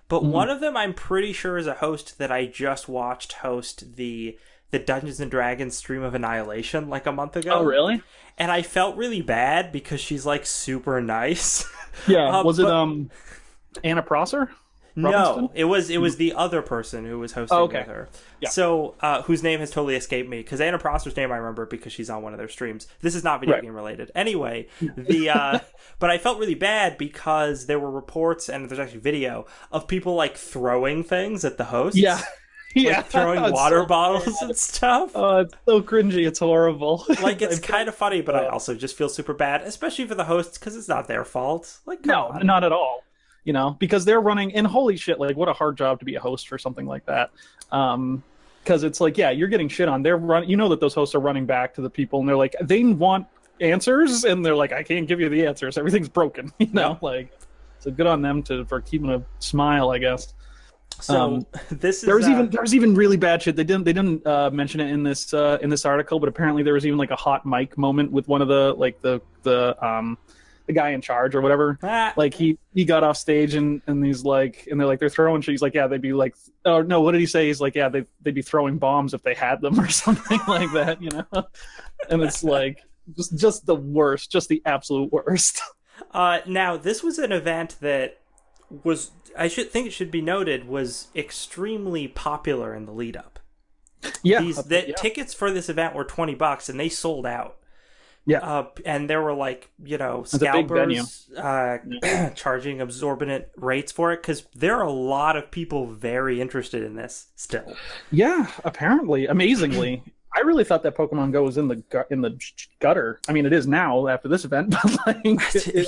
A: but one of them I'm pretty sure is a host that I just watched host the Dungeons and Dragons Stream of Annihilation like a month ago.
B: Oh, really?
A: And I felt really bad because she's like super nice.
B: Yeah. Was it Anna Prosser? Robinson?
A: No, it was the other person who was hosting with her.
B: Yeah.
A: So, whose name has totally escaped me, because Anna Prosser's name I remember because she's on one of their streams. This is not video game related. Anyway, but I felt really bad because there were reports, and there's actually video, of people like throwing things at the hosts.
B: Yeah.
A: Like throwing water bottles and stuff.
B: Oh, it's so cringy. It's horrible.
A: Like, it's kind of funny, but I also just feel super bad, especially for the hosts, because it's not their fault. Like, come on.
B: Not at all. Because they're running, and holy shit, like, what a hard job to be a host for something like that. Because it's like, yeah, you're getting shit on. They're that those hosts are running back to the people, and they're like, they want answers, and they're like, I can't give you the answers. Everything's broken. Like, so good on them for keeping a smile, I guess.
A: So this is
B: there was even really bad shit. They didn't mention it in this article, but apparently there was even like a hot mic moment with one of the guy in charge or whatever. Like he got off stage and he's like, and they're throwing shit. He's like, yeah, they'd be like, oh no, what did he say? He's like, yeah, they'd be throwing bombs if they had them or something like that, And it's like just the worst, just the absolute worst.
A: Now this was an event that was, I it should be noted, was extremely popular in the lead up.
B: Yeah.
A: Tickets for this event were $20 and they sold out.
B: Yeah.
A: And there were like, scalpers charging exorbitant rates for it, because there are a lot of people very interested in this still.
B: Yeah, apparently, amazingly. I really thought that Pokemon Go was in the gutter. I mean, it is now after this event, but like,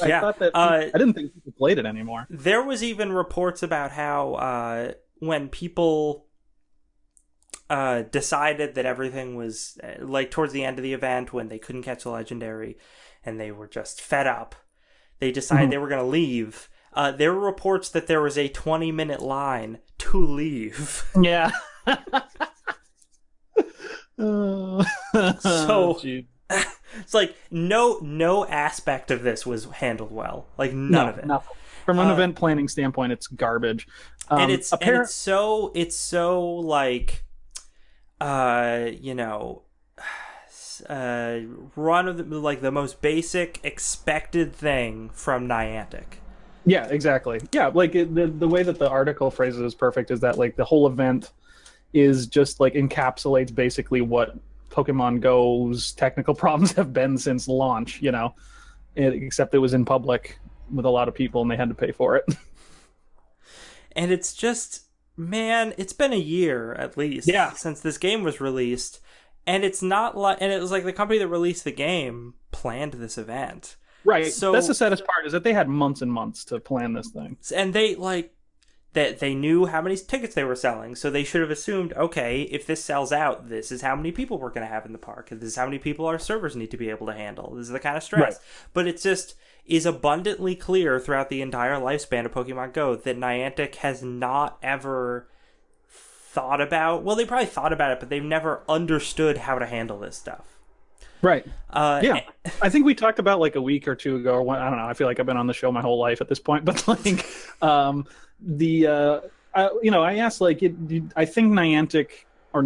B: I thought that I didn't think people played it anymore.
A: There was even reports about how when people decided that everything was like towards the end of the event when they couldn't catch the legendary and they were just fed up. They decided they were going to leave. There were reports that there was a 20-minute line to leave.
B: Yeah.
A: So it's like no aspect of this was handled well. Like none of it.
B: Nothing. From an event planning standpoint, it's garbage.
A: And it's so like run of the most basic expected thing from Niantic.
B: Yeah, exactly. Yeah, like the way that the article phrases is perfect is that like the whole event is just like encapsulates basically what Pokemon Go's technical problems have been since launch, except it was in public with a lot of people and they had to pay for it.
A: And it's just, man, it's been a year at least since this game was released. And it's not like, and it was like the company that released the game planned this event.
B: Right.
A: So
B: that's the saddest part is that they had months and months to plan this thing.
A: And they that they knew how many tickets they were selling. So they should have assumed, okay, if this sells out, this is how many people we're going to have in the park. This is how many people our servers need to be able to handle. This is the kind of stress. Right. But it's just is abundantly clear throughout the entire lifespan of Pokemon Go that Niantic has not ever thought about, well, they probably thought about it, but they've never understood how to handle this stuff.
B: Right. I think we talked about like a week or two ago, or I don't know, I feel like I've been on the show my whole life at this point, but like I asked like I think Niantic or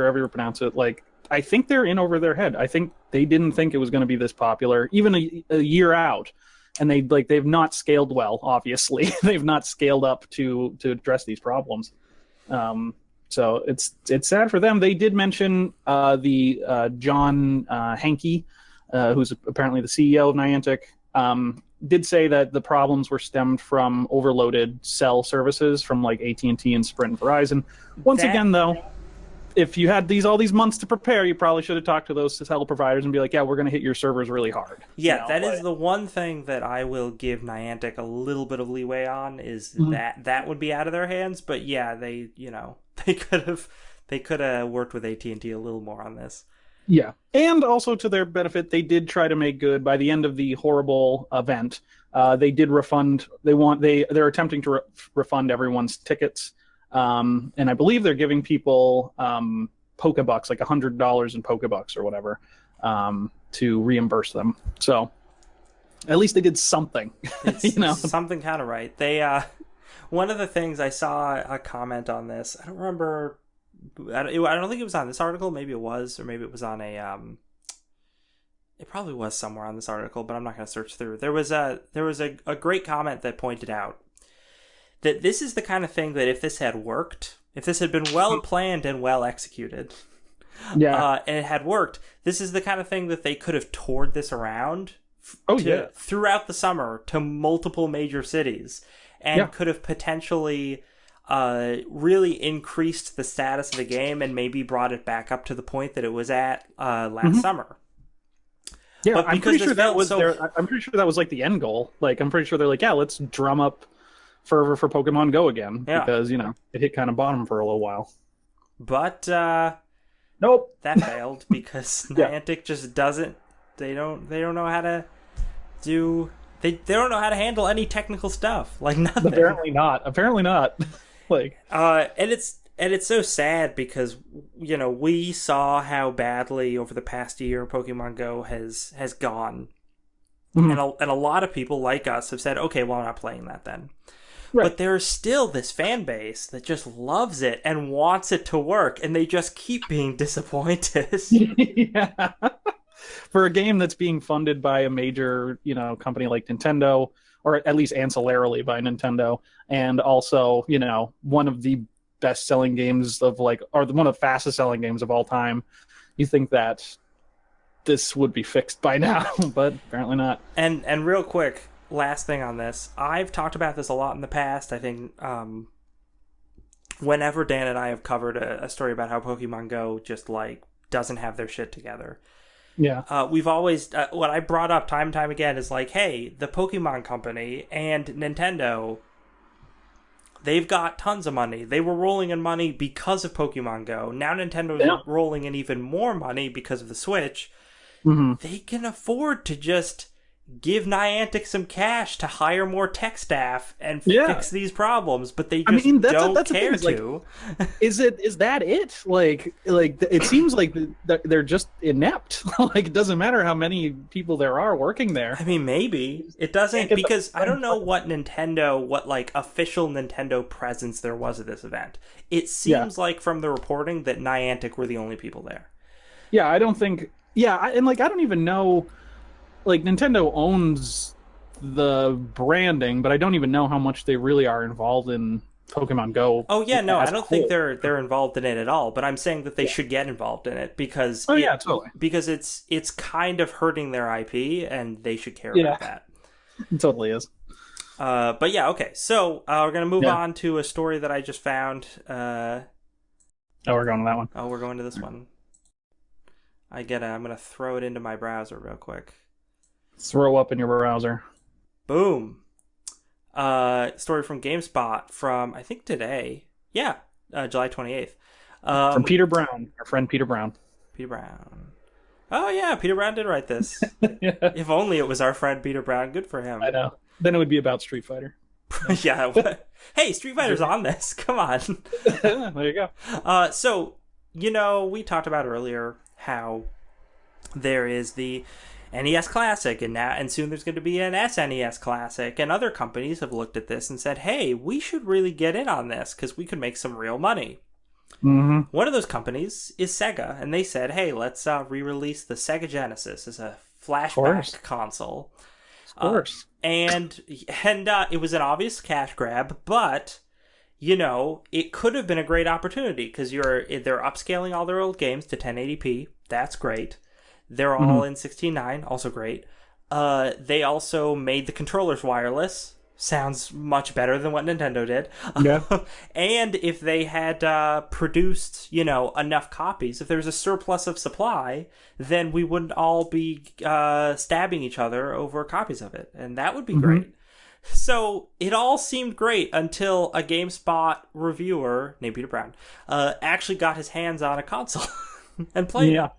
B: however you pronounce it, like I think they're in over their head. I think they didn't think it was going to be this popular even a year out, and they've not scaled well, obviously. They've not scaled up to address these problems. So it's sad for them. They did mention the John Hankey, who's apparently the CEO of Niantic, did say that the problems were stemmed from overloaded cell services from like AT&T and Sprint and Verizon. Once again, though, if you had all these months to prepare, you probably should have talked to those cell providers and be like, yeah, we're going to hit your servers really hard.
A: Yeah, that is the one thing that I will give Niantic a little bit of leeway on is that would be out of their hands. But yeah, they could have worked with AT&T a little more on this.
B: Yeah, and also to their benefit, they did try to make good by the end of the horrible event. They did refund. They're attempting to refund everyone's tickets. And I believe they're giving people Pokebucks, like $100 in Pokebucks or whatever, to reimburse them. So at least they did something.
A: It's something kind of right. They one of the things I saw a comment on this. I don't remember. I don't think it was on this article. Maybe it was, or maybe it was on a. It probably was somewhere on this article, but I'm not going to search through. There was a great comment that pointed out that this is the kind of thing that if this had worked, if this had been well planned and well executed, and it had worked, this is the kind of thing that they could have toured this around throughout the summer to multiple major cities and could have potentially really increased the status of the game and maybe brought it back up to the point that it was at last summer.
B: Yeah, I'm pretty sure that was I'm pretty sure that was like the end goal. Like, I'm pretty sure they're like, yeah, let's drum up fervor for Pokemon Go again because it hit kind of bottom for a little while.
A: But
B: nope,
A: that failed because Niantic just doesn't. They don't know how to do. They don't know how to handle any technical stuff. Like nothing.
B: Apparently not. Like
A: and it's so sad because we saw how badly over the past year Pokemon Go has gone, and a lot of people like us have said, okay, well, I'm not playing that then. Right. But there's still this fan base that just loves it and wants it to work, and they just keep being disappointed.
B: Yeah. For a game that's being funded by a major, company like Nintendo, or at least ancillarily by Nintendo, and also, one of the best-selling games or one of the fastest-selling games of all time, you think that this would be fixed by now, but apparently not.
A: And real quick, last thing on this, I've talked about this a lot in the past. I think whenever Dan and I have covered a story about how Pokemon Go just doesn't have their shit together.
B: Yeah.
A: We've always what I brought up time and time again is like, hey, the Pokemon Company and Nintendo, They've got tons of money. They were rolling in money because of Pokemon Go. Now Nintendo's rolling in even more money because of the Switch.
B: Mm-hmm.
A: They can afford to just give Niantic some cash to hire more tech staff and fix these problems, but they just don't care to.
B: Like, is that it? Like it seems like they're just inept. Like, it doesn't matter how many people there are working there.
A: I mean, maybe it doesn't, because I don't know what like official Nintendo presence there was at this event. It seems like from the reporting that Niantic were the only people there.
B: Yeah, I don't think. Yeah, I don't even know. Like, Nintendo owns the branding, but I don't even know how much they really are involved in Pokemon Go.
A: Oh yeah, no, I don't think they're involved in it at all. But I'm saying that they should get involved in it because
B: totally.
A: Because it's kind of hurting their IP, and they should care about that.
B: It totally is.
A: But yeah, okay. So we're gonna move on to a story that I just found.
B: We're going to that one.
A: Oh, we're going to this one. I'm gonna throw it into my browser real quick.
B: Throw up in your browser.
A: Boom. Story from GameSpot from, I think, today. Yeah, July 28th.
B: From Peter Brown, our friend Peter Brown.
A: Peter Brown. Oh, yeah, Peter Brown did write this. If only it was our friend Peter Brown. Good for him.
B: I know. Then it would be about Street Fighter.
A: Yeah. Hey, Street Fighter's on this. Come on.
B: There you go.
A: So, we talked about earlier how there is the NES Classic, and soon there's going to be an SNES Classic, and other companies have looked at this and said, hey, we should really get in on this because we could make some real money.
B: Mm-hmm.
A: One of those companies is Sega, and they said, hey, let's re-release the Sega Genesis as a flashback console.
B: Of course.
A: And it was an obvious cash grab, but it could have been a great opportunity because they're upscaling all their old games to 1080p. That's great. They're all in 16:9, also great. They also made the controllers wireless. Sounds much better than what Nintendo did.
B: Yeah.
A: And if they had produced, enough copies, if there was a surplus of supply, then we wouldn't all be stabbing each other over copies of it. And that would be great. So it all seemed great until a GameSpot reviewer named Peter Brown actually got his hands on a console and played it.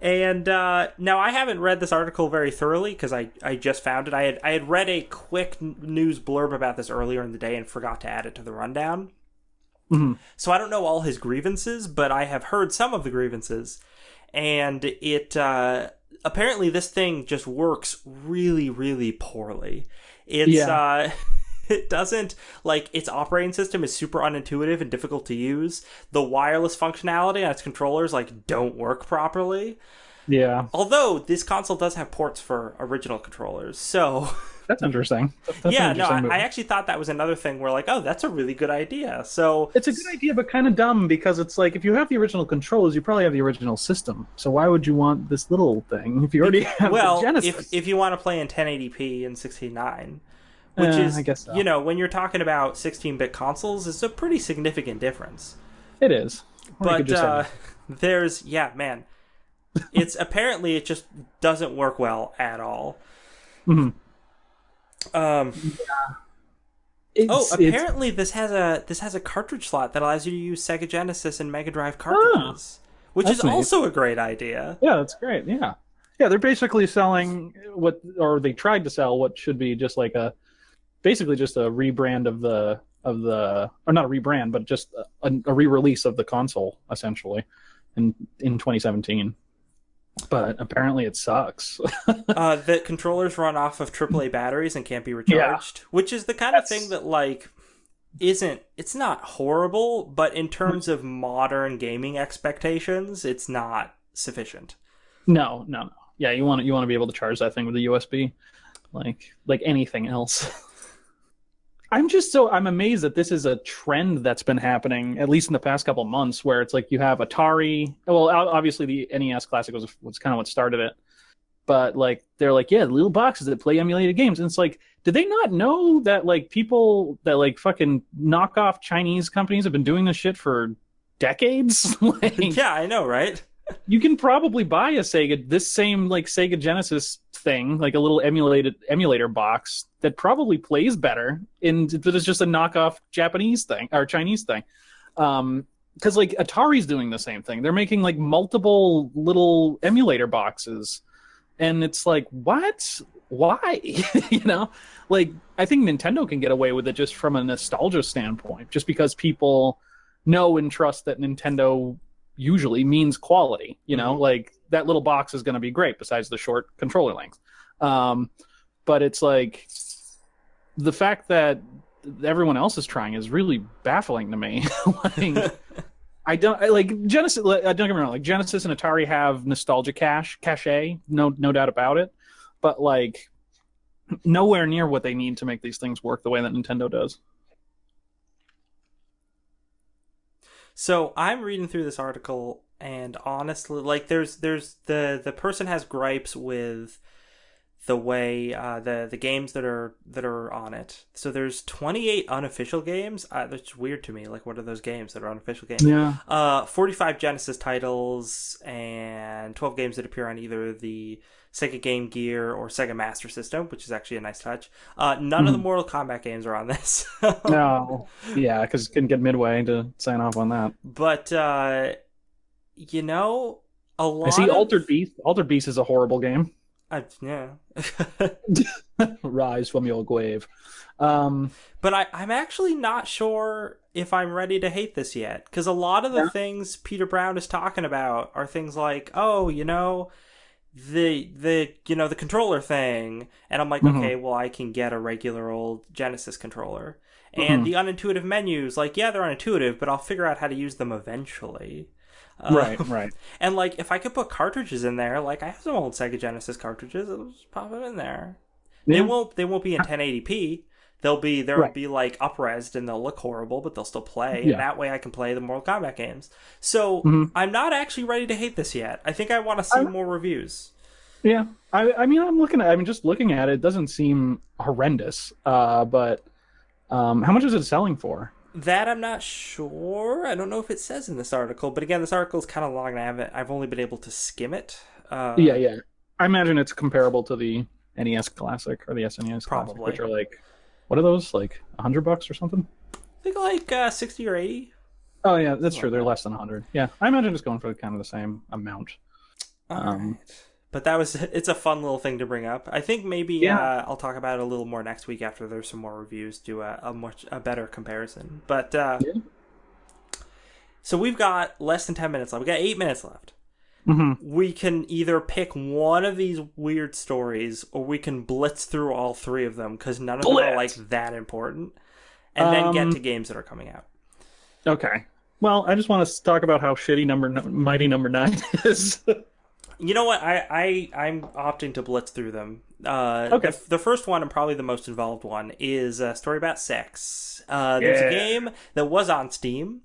A: And now I haven't read this article very thoroughly because I just found it. I had read a quick news blurb about this earlier in the day and forgot to add it to the rundown.
B: Mm-hmm.
A: So I don't know all his grievances, but I have heard some of the grievances. And it apparently this thing just works really, really poorly. It's it doesn't, like, its operating system is super unintuitive and difficult to use. The wireless functionality on its controllers, don't work properly.
B: Yeah.
A: Although, this console does have ports for original controllers, so...
B: That's interesting.
A: I actually thought that was another thing where, that's a really good idea. So
B: it's a good idea, but kind of dumb, because it's like, if you have the original controls, you probably have the original system. So why would you want this little thing if you already have the Genesis?
A: If you want to play in 1080p and 16:9... Which is,
B: I guess so.
A: When you're talking about 16-bit consoles, it's a pretty significant difference.
B: It is.
A: But there's, it's apparently it just doesn't work well at all.
B: Mm-hmm.
A: Apparently this has a cartridge slot that allows you to use Sega Genesis and Mega Drive cartridges, which is also a great idea.
B: Yeah, that's great. Yeah, they're basically selling they tried to sell what should be just like basically just a rebrand of the or not a rebrand, but just a re-release of the console essentially in 2017. But apparently it sucks.
A: The controllers run off of AAA batteries and can't be recharged, which is the kind of thing that it's not horrible, but in terms of modern gaming expectations, it's not sufficient.
B: No. Yeah, you want to be able to charge that thing with a USB, like anything else. I'm amazed that this is a trend that's been happening, at least in the past couple of months, where it's like you have Atari. Well, obviously the NES Classic was kind of what started it, but they're little boxes that play emulated games, and it's like, did they not know that people that fucking knockoff Chinese companies have been doing this shit for decades?
A: Yeah, I know, right?
B: You can probably buy this same like Sega Genesis thing, like a little emulator box that probably plays better, and that is just a knockoff Japanese thing or Chinese thing. Because like Atari's doing the same thing. They're making like multiple little emulator boxes, and it's like, what? Why? You know, like I think Nintendo can get away with it just from a nostalgia standpoint, just because people know and trust that Nintendo usually means quality. You know, like that little box is going to be great besides the short controller length. But it's like the fact that everyone else is trying is really baffling to me. Like, like Genesis. Don't get me wrong. Like Genesis and Atari have nostalgia cachet, no doubt about it. But like nowhere near what they need to make these things work the way that Nintendo does.
A: So I'm reading through this article, and honestly, like there's the person has gripes with the way the games that are on it. So there's 28 unofficial games. That's weird to me. Like, what are those games that are unofficial games?
B: Yeah.
A: 45 Genesis titles and 12 games that appear on either the Sega Game Gear or Sega Master System, which is actually a nice touch. None of the Mortal Kombat games are on this.
B: No. Yeah, because you couldn't get Midway to sign off on that.
A: But you know, a lot.
B: I see Altered Beast. Altered Beast is a horrible game.
A: Yeah.
B: Rise from your grave.
A: But I'm actually not sure if I'm ready to hate this yet, because a lot of the things Peter Brown is talking about are things like, oh, you know, the controller thing, and I'm like, okay, well, I can get a regular old Genesis controller, and the unintuitive menus, like, yeah, they're unintuitive, but I'll figure out how to use them eventually.
B: Right.
A: And like, if I could put cartridges in there, like I have some old Sega Genesis cartridges, I'll just pop them in there. Yeah. They won't be in 1080p. They'll be like up-resed and they'll look horrible, but they'll still play. Yeah. And that way I can play the Mortal Kombat games. So I'm not actually ready to hate this yet. I think I want to see more reviews.
B: Yeah. I mean, I'm just looking at it. It doesn't seem horrendous. But how much is it selling for?
A: That I'm not sure. I don't know if it says in this article, but again, this article is kind of long and I've only been able to skim it.
B: Yeah. I imagine it's comparable to the NES Classic or the SNES Classic, which are like, what are those? Like $100 or something?
A: I think like 60 or 80.
B: Oh yeah, that's true. They're less than 100. Yeah, I imagine it's going for kind of the same amount.
A: Right. But it's a fun little thing to bring up. I think maybe I'll talk about it a little more next week after there's some more reviews, do a better comparison. But so we've got less than 10 minutes left. We got 8 minutes left. We can either pick one of these weird stories, or we can blitz through all three of them, because none of them are like that important, and then get to games that are coming out.
B: Okay. Well, I just want to talk about how shitty Mighty Number 9 is.
A: You know what? I'm opting to blitz through them.
B: Okay.
A: The first one, and probably the most involved one, is a story about sex. There's a game that was on Steam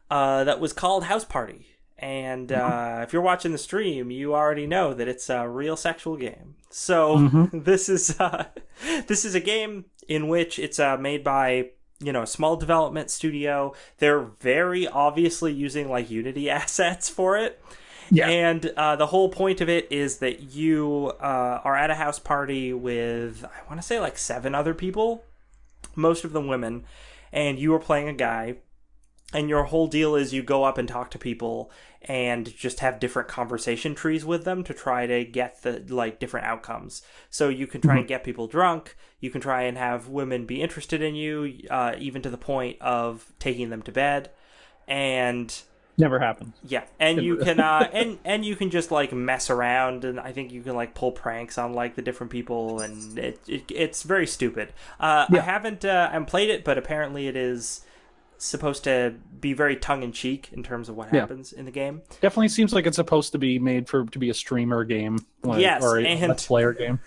A: that was called House Party. And if you're watching the stream, you already know that it's a real sexual game. So this is a game in which it's made by a small development studio. They're very obviously using like Unity assets for it. Yeah. And the whole point of it is that you are at a house party with, I want to say like 7 other people, most of them women, and you are playing a guy. And your whole deal is you go up and talk to people and just have different conversation trees with them to try to get the different outcomes. So you can try and get people drunk. You can try and have women be interested in you, even to the point of taking them to bed. And
B: never happened.
A: Yeah, and you can and you can just like mess around, and I think you can like pull pranks on like the different people, and it's very stupid. I haven't played it, but apparently it is supposed to be very tongue-in-cheek in terms of what happens in the game.
B: Definitely seems like it's supposed to be made to be a streamer game,
A: yes,
B: or a Let's Player game.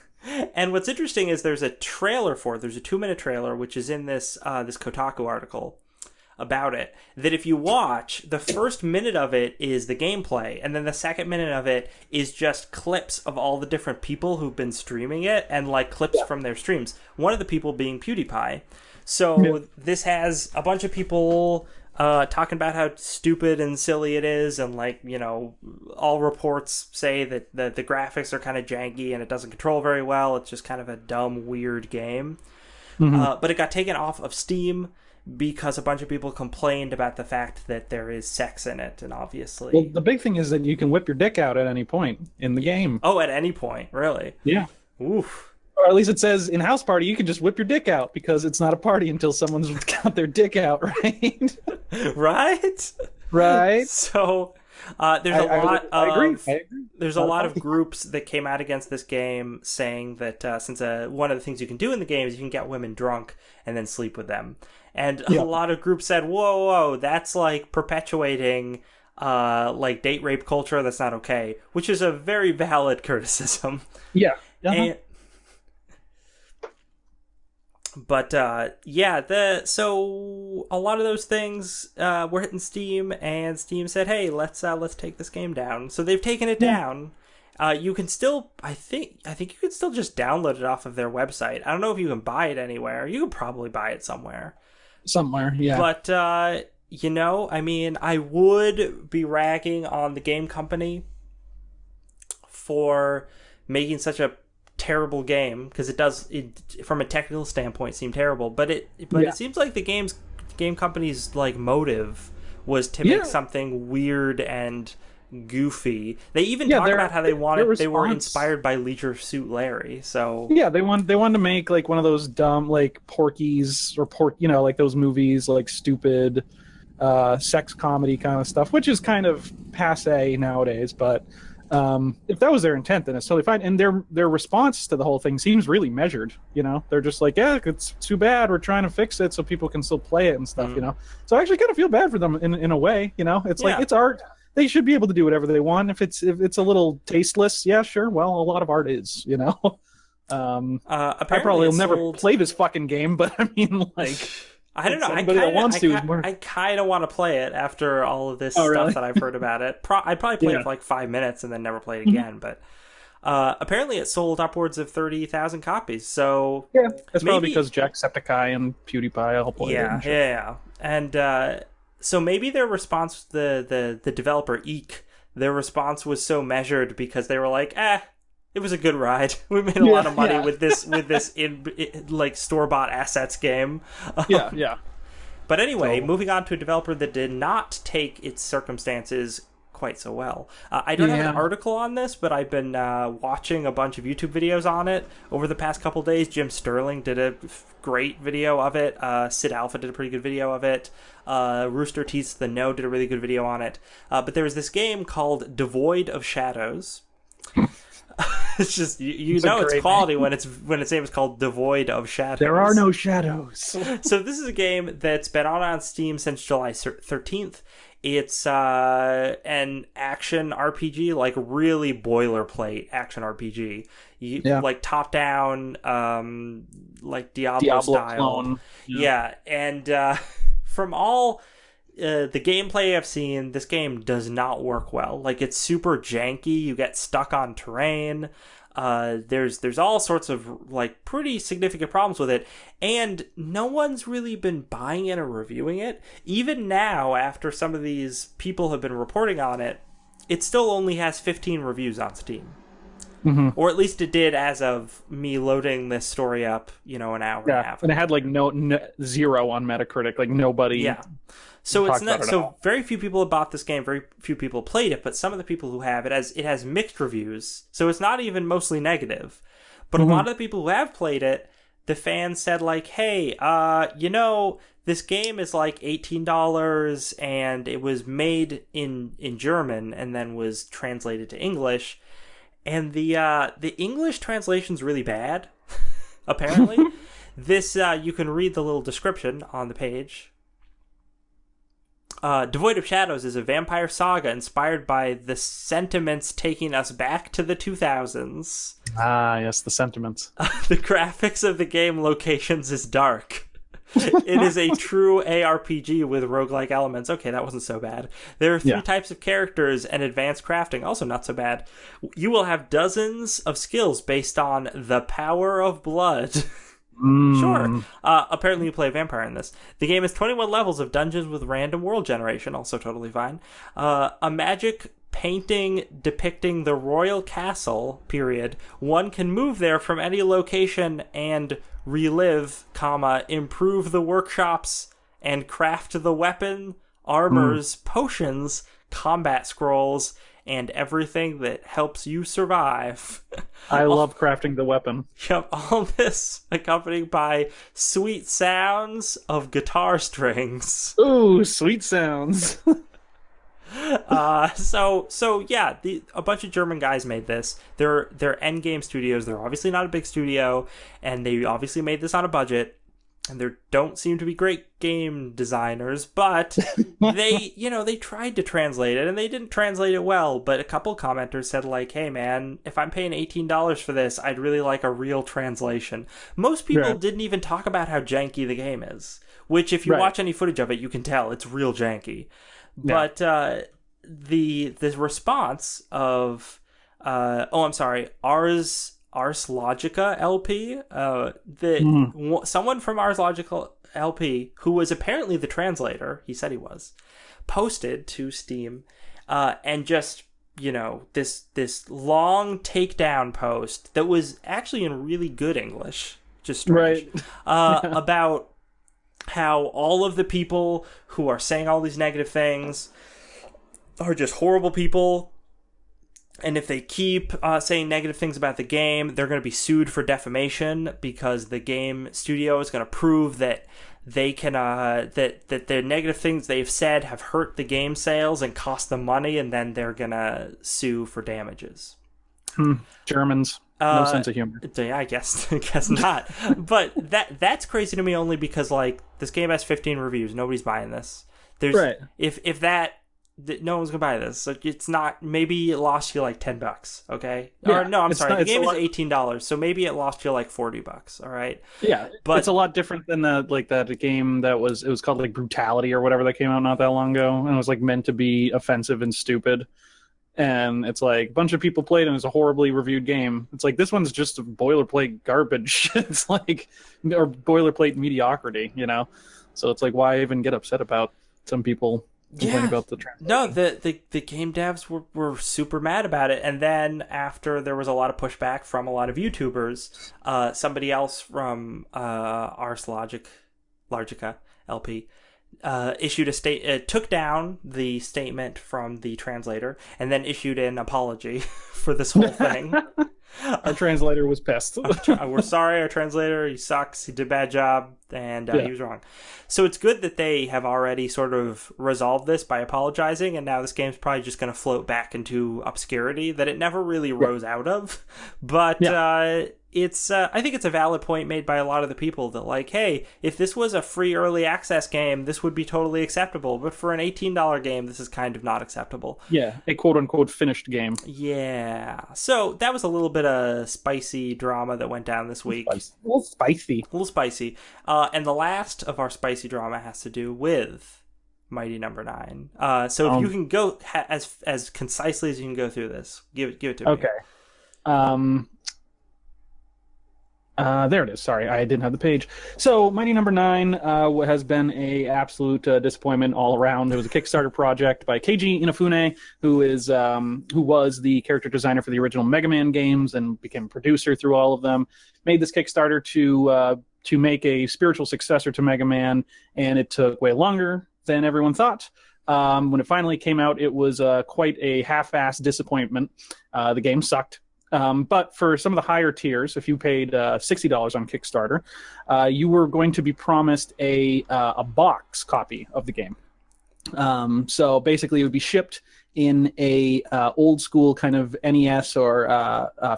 A: And what's interesting is there's a trailer for it. There's a 2-minute trailer, which is in this Kotaku article about it, that if you watch, the first minute of it is the gameplay, and then the second minute of it is just clips of all the different people who've been streaming it, and like clips from their streams. One of the people being PewDiePie. So this has a bunch of people talking about how stupid and silly it is, and like, all reports say that the graphics are kind of janky and it doesn't control very well. It's just kind of a dumb, weird game. But it got taken off of Steam because a bunch of people complained about the fact that there is sex in it, and obviously...
B: Well, the big thing is that you can whip your dick out at any point in the game.
A: Oh, at any point, really?
B: Yeah.
A: Oof.
B: Or at least it says in House Party you can just whip your dick out because it's not a party until someone's got their dick out, right?
A: Right?
B: Right.
A: So there's a lot
B: I agree.
A: There's a lot of groups that came out against this game saying that since one of the things you can do in the game is you can get women drunk and then sleep with them. And a lot of groups said, whoa, that's like perpetuating like date rape culture. That's not okay, which is a very valid criticism.
B: Yeah.
A: And, but so a lot of those things were hitting Steam, and Steam said, "Hey, let's take this game down." So they've taken it down. You can still, I think you can still just download it off of their website. I don't know if you can buy it anywhere. You could probably buy it somewhere.
B: Yeah.
A: But I mean, I would be ragging on the game company for making such a terrible game, because it does, from a technical standpoint, seem terrible, but it seems like the game company's like motive was to make something weird and goofy. They even talk about how they were inspired by Leisure Suit Larry. So
B: they wanted to make like one of those dumb like Porky's or like those movies, like stupid sex comedy kind of stuff, which is kind of passe nowadays, but if that was their intent, then it's totally fine. And their response to the whole thing seems really measured. They're just like, yeah, it's too bad. We're trying to fix it so people can still play it and stuff. So I actually kind of feel bad for them in a way. It's like, it's art. They should be able to do whatever they want. If it's a little tasteless, yeah, sure. Well, a lot of art is. I probably will never play this fucking game, but I mean, like.
A: I don't know. I kind of want to play it after all of this stuff that I've heard about it. I'd probably play it for like 5 minutes and then never play it again. But apparently it sold upwards of 30,000 copies. So
B: that's probably because Jacksepticeye and PewDiePie all played it.
A: Yeah. And so maybe their response, the developer Eek, their response was so measured because they were like, it was a good ride. We made a lot of money with this like store-bought assets game. But anyway, moving on to a developer that did not take its circumstances quite so well. I don't have an article on this, but I've been watching a bunch of YouTube videos on it over the past couple days. Jim Sterling did a great video of it. Sid Alpha did a pretty good video of it. Rooster Teeth's The No did a really good video on it. But there was this game called Devoid of Shadows. It's just it's quality when its name is called Devoid of Shadows.
B: There are no shadows.
A: So this is a game that's been on Steam since July 13th. It's an action RPG, like really boilerplate action RPG. Like top down, like Diablo style. Clone. Yeah, and from all the gameplay I've seen, this game does not work well. Like, it's super janky. You get stuck on terrain. There's all sorts of like pretty significant problems with it, and no one's really been buying it or reviewing it. Even now, after some of these people have been reporting on it, it still only has 15 reviews on Steam. Or at least it did as of me loading this story up, an hour and a half.
B: And it had like no 0 on Metacritic, like nobody. Yeah.
A: So it's not. So very few people have bought this game. Very few people played it. But some of the people who have it has mixed reviews. So it's not even mostly negative. But a lot of the people who have played it, the fans said like, "Hey, this game is like $18, and it was made in German and then was translated to English, and the English translation's really bad. Apparently, this you can read the little description on the page." Devoid of Shadows is a vampire saga inspired by the sentiments taking us back to the 2000s.
B: Ah, yes, the sentiments.
A: The graphics of the game locations is dark. It is a true ARPG with roguelike elements. Okay, that wasn't so bad. There are 3 types of characters and advanced crafting. Also not so bad. You will have dozens of skills based on the power of blood. Sure. Apparently, you play a vampire in this. The game has 21 levels of dungeons with random world generation, also totally fine. A magic painting depicting the royal castle, period. One can move there from any location and relive, comma, improve the workshops and craft the weapon, armors, potions, combat scrolls, and everything that helps you survive.
B: I love crafting the weapon.
A: Yep, all this accompanied by sweet sounds of guitar strings.
B: Ooh, sweet sounds.
A: So yeah, a bunch of German guys made this. They're Endgame Studios. They're obviously not a big studio, and they obviously made this on a budget. And there don't seem to be great game designers, but they tried to translate it, and they didn't translate it well. But a couple commenters said, like, hey man, if I'm paying $18 for this, I'd really like a real translation. Most people didn't even talk about how janky the game is, which if you watch any footage of it, you can tell it's real janky. But the response of Ars Logica LP, someone from Ars Logica LP, who was apparently the translator, he said he was, posted to Steam, and just, this long takedown post that was actually in really good English, just strange, about how all of the people who are saying all these negative things are just horrible people. And if they keep saying negative things about the game, they're going to be sued for defamation because the game studio is going to prove that they can that the negative things they've said have hurt the game sales and cost them money, and then they're going to sue for damages.
B: Germans. No sense of humor.
A: Yeah, I guess not. But that's crazy to me only because, like, this game has 15 reviews. Nobody's buying this. There's if that no one's gonna buy this. So it's not. Maybe it lost you like $10. Okay.
B: Yeah,
A: or no, I'm sorry. The game is $18, so maybe it lost you like $40. All right.
B: Yeah, but it's a lot different than that game that was called like Brutality or whatever that came out not that long ago, and it was like meant to be offensive and stupid. And it's like a bunch of people played, and it's a horribly reviewed game. It's like this one's just a boilerplate garbage. It's like, or boilerplate mediocrity, So it's like, why even get upset about some people complaining about the translation?
A: No, the game devs were super mad about it, and then after there was a lot of pushback from a lot of YouTubers, somebody else from Ars Logica LP. Issued took down the statement from the translator and then issued an apology for this whole thing.
B: Our translator was pissed.
A: We're sorry, our translator, he sucks, he did a bad job, and he was wrong. So it's good that they have already sort of resolved this by apologizing, and now this game's probably just going to float back into obscurity that it never really rose out of. But it's I think it's a valid point made by a lot of the people that, like, hey, if this was a free early access game, this would be totally acceptable. But for an $18 game, this is kind of not acceptable.
B: Yeah, a quote-unquote finished game.
A: Yeah. So that was a little bit of spicy drama that went down this week.
B: A little spicy.
A: And the last of our spicy drama has to do with Mighty Number 9. So if you can go as concisely as you can go through this, give it to me.
B: Okay. There it is. Sorry, I didn't have the page. So, Mighty Number 9 has been a absolute disappointment all around. It was a Kickstarter project by Keiji Inafune, who was the character designer for the original Mega Man games and became a producer through all of them. Made this Kickstarter to make a spiritual successor to Mega Man, and it took way longer than everyone thought. When it finally came out, it was quite a half-assed disappointment. The game sucked. But for some of the higher tiers, if you paid $60 on Kickstarter, you were going to be promised a box copy of the game. So basically, it would be shipped in a old school kind of NES or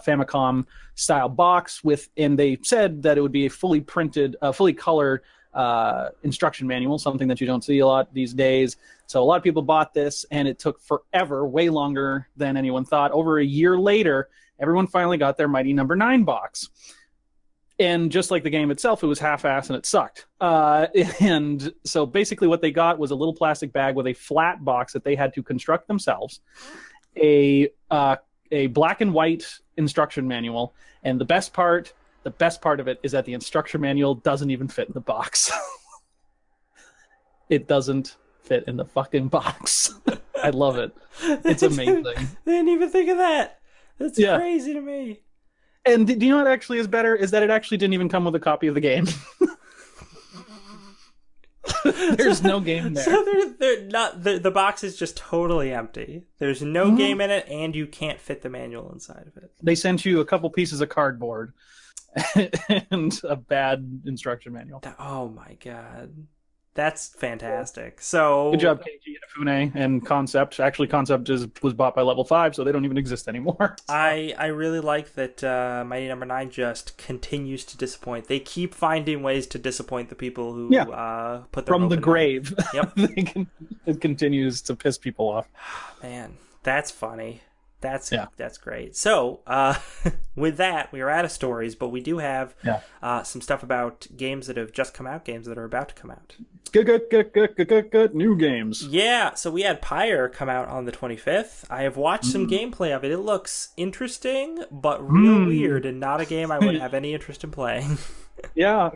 B: Famicom style box and they said that it would be a fully printed, fully colored instruction manual, something that you don't see a lot these days. So a lot of people bought this, and it took forever, way longer than anyone thought. Over a year later, everyone finally got their Mighty Number 9 box. And just like the game itself, it was half-assed and it sucked. And so basically what they got was a little plastic bag with a flat box that they had to construct themselves, a black and white instruction manual, and the best part, The best part of it is that the instruction manual doesn't even fit in the box. It doesn't fit in the fucking box. I love it. It's amazing.
A: They didn't even think of that. That's crazy to me.
B: And do you know what actually is better? Is that it actually didn't even come with a copy of the game. There's no game there.
A: So they're not, the box is just totally empty. There's no game in it, and you can't fit the manual inside of it.
B: They sent you a couple pieces of cardboard and a bad instruction manual.
A: Oh my god. That's fantastic. So
B: good job, Keiji Inafune and Concept. Actually, Concept was bought by Level 5, so they don't even exist anymore. So.
A: I really like that Mighty Number 9 just continues to disappoint. They keep finding ways to disappoint the people who put their
B: from the grave.
A: Yep.
B: It continues to piss people off.
A: Man, that's funny. That's great. So, with that, we are out of stories, but we do have some stuff about games that have just come out, games that are about to come out.
B: Good. New games.
A: Yeah, so we had Pyre come out on the 25th. I have watched some gameplay of it. It looks interesting, but real weird, and not a game I would have any interest in playing.
B: Yeah.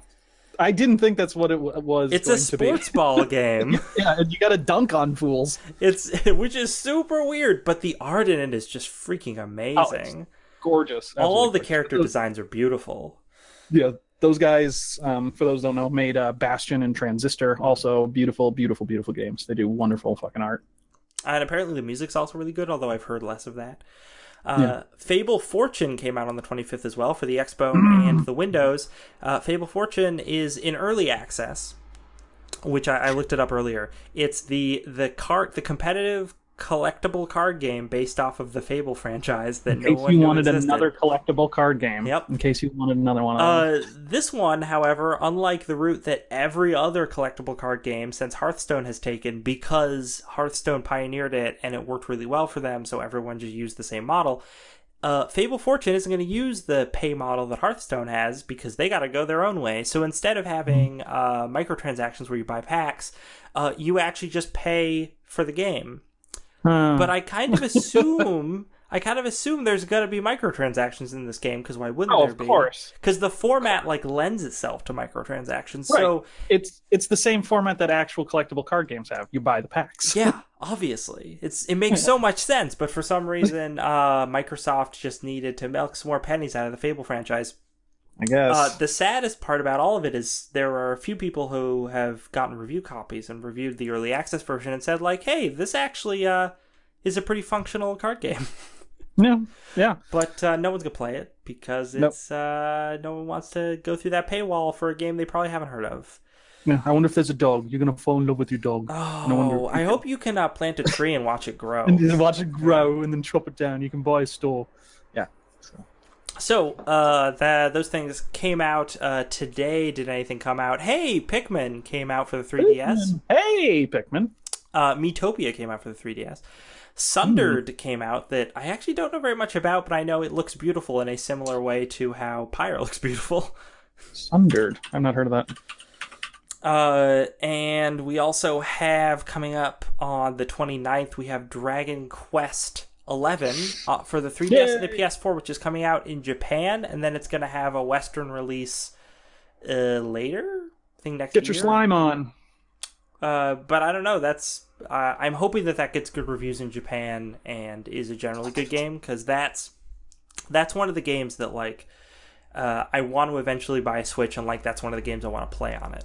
B: I didn't think that's what it was.
A: It's a sports ball game.
B: Yeah, and you got to dunk on fools.
A: Which is super weird, but the art in it is just freaking amazing. Oh, it's
B: gorgeous.
A: All of the character designs are beautiful.
B: Yeah, those guys, for those who don't know, made Bastion and Transistor. Also, beautiful, beautiful, beautiful games. They do wonderful fucking art.
A: And apparently the music's also really good, although I've heard less of that. Fable Fortune came out on the 25th as well for the Xbone and the Windows. Fable Fortune is in early access, which I looked it up earlier. It's the competitive collectible card game based off of the Fable franchise that no one knew existed.
B: In case you wanted another collectible card game.
A: Yep.
B: In case you wanted another one.
A: This one, however, unlike the route that every other collectible card game since Hearthstone has taken, because Hearthstone pioneered it and it worked really well for them, so everyone just used the same model. Fable Fortune isn't going to use the pay model that Hearthstone has because they got to go their own way. So instead of having microtransactions where you buy packs, you actually just pay for the game. But I kind of assume there's going to be microtransactions in this game, because why wouldn't there be?
B: Of course.
A: Because the format lends itself to microtransactions.
B: Right.
A: So
B: it's the same format that actual collectible card games have. You buy the packs.
A: Yeah, obviously. It makes so much sense, but for some reason Microsoft just needed to milk some more pennies out of the Fable franchise.
B: I guess.
A: The saddest part about all of it is there are a few people who have gotten review copies and reviewed the early access version and said, hey, this actually is a pretty functional card game.
B: Yeah.
A: But no one's going to play it because it's no one wants to go through that paywall for a game they probably haven't heard of.
B: Yeah, I wonder if there's a dog. You're going to fall in love with your dog.
A: Oh, I hope you can plant a tree and watch it grow.
B: And just watch it grow and then chop it down. You can buy a store. Yeah.
A: So, those things came out today. Did anything come out? Hey, Pikmin came out for the 3DS.
B: Hey, Pikmin.
A: Miitopia came out for the 3DS. Sundered came out that I actually don't know very much about, but I know it looks beautiful in a similar way to how Pyre looks beautiful.
B: Sundered. I've not heard of that.
A: And we also have coming up on the 29th, we have Dragon Quest 11 for the 3DS and the PS4, which is coming out in Japan, and then it's going to have a Western release later, I think next year.
B: Get your slime on.
A: But I don't know. That's I'm hoping that gets good reviews in Japan and is a generally good game, because that's one of the games that I want to eventually buy a Switch, and that's one of the games I want to play on it.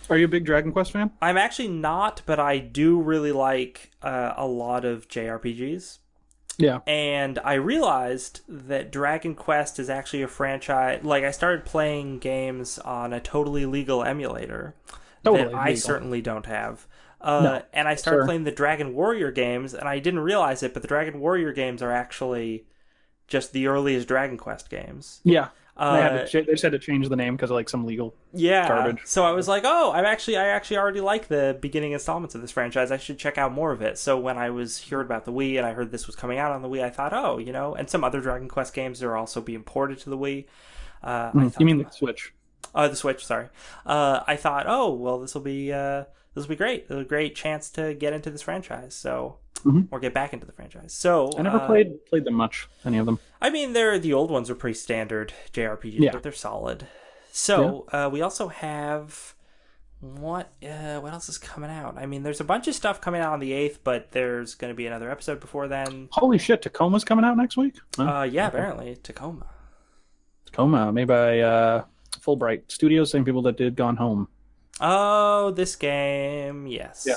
B: Are you a big Dragon Quest fan?
A: I'm actually not, but I do really like a lot of JRPGs.
B: Yeah.
A: And I realized that Dragon Quest is actually a franchise. I started playing games on a totally legal emulator that I certainly don't have. And I started playing the Dragon Warrior games, and I didn't realize it, but the Dragon Warrior games are actually just the earliest Dragon Quest games.
B: Yeah. They just had to change the name because of some legal garbage.
A: So I was like, I actually already like the beginning installments of this franchise. I should check out more of it. So when I heard about the Wii and I heard this was coming out on the Wii, I thought, and some other Dragon Quest games are also being ported to the Wii.
B: You mean the Switch?
A: The Switch, sorry. I thought, this will be great. A great chance to get into this franchise. So or get back into the franchise. So
B: I never played them much, any of them.
A: I mean, the old ones are pretty standard JRPGs, but they're solid. So we also have what else is coming out? I mean, there's a bunch of stuff coming out on the 8th, but there's going to be another episode before then.
B: Holy shit, Tacoma's coming out next week?
A: Apparently Tacoma.
B: Tacoma, made by Fulbright Studios, same people that did Gone Home.
A: Oh, this game, yes.
B: Yeah,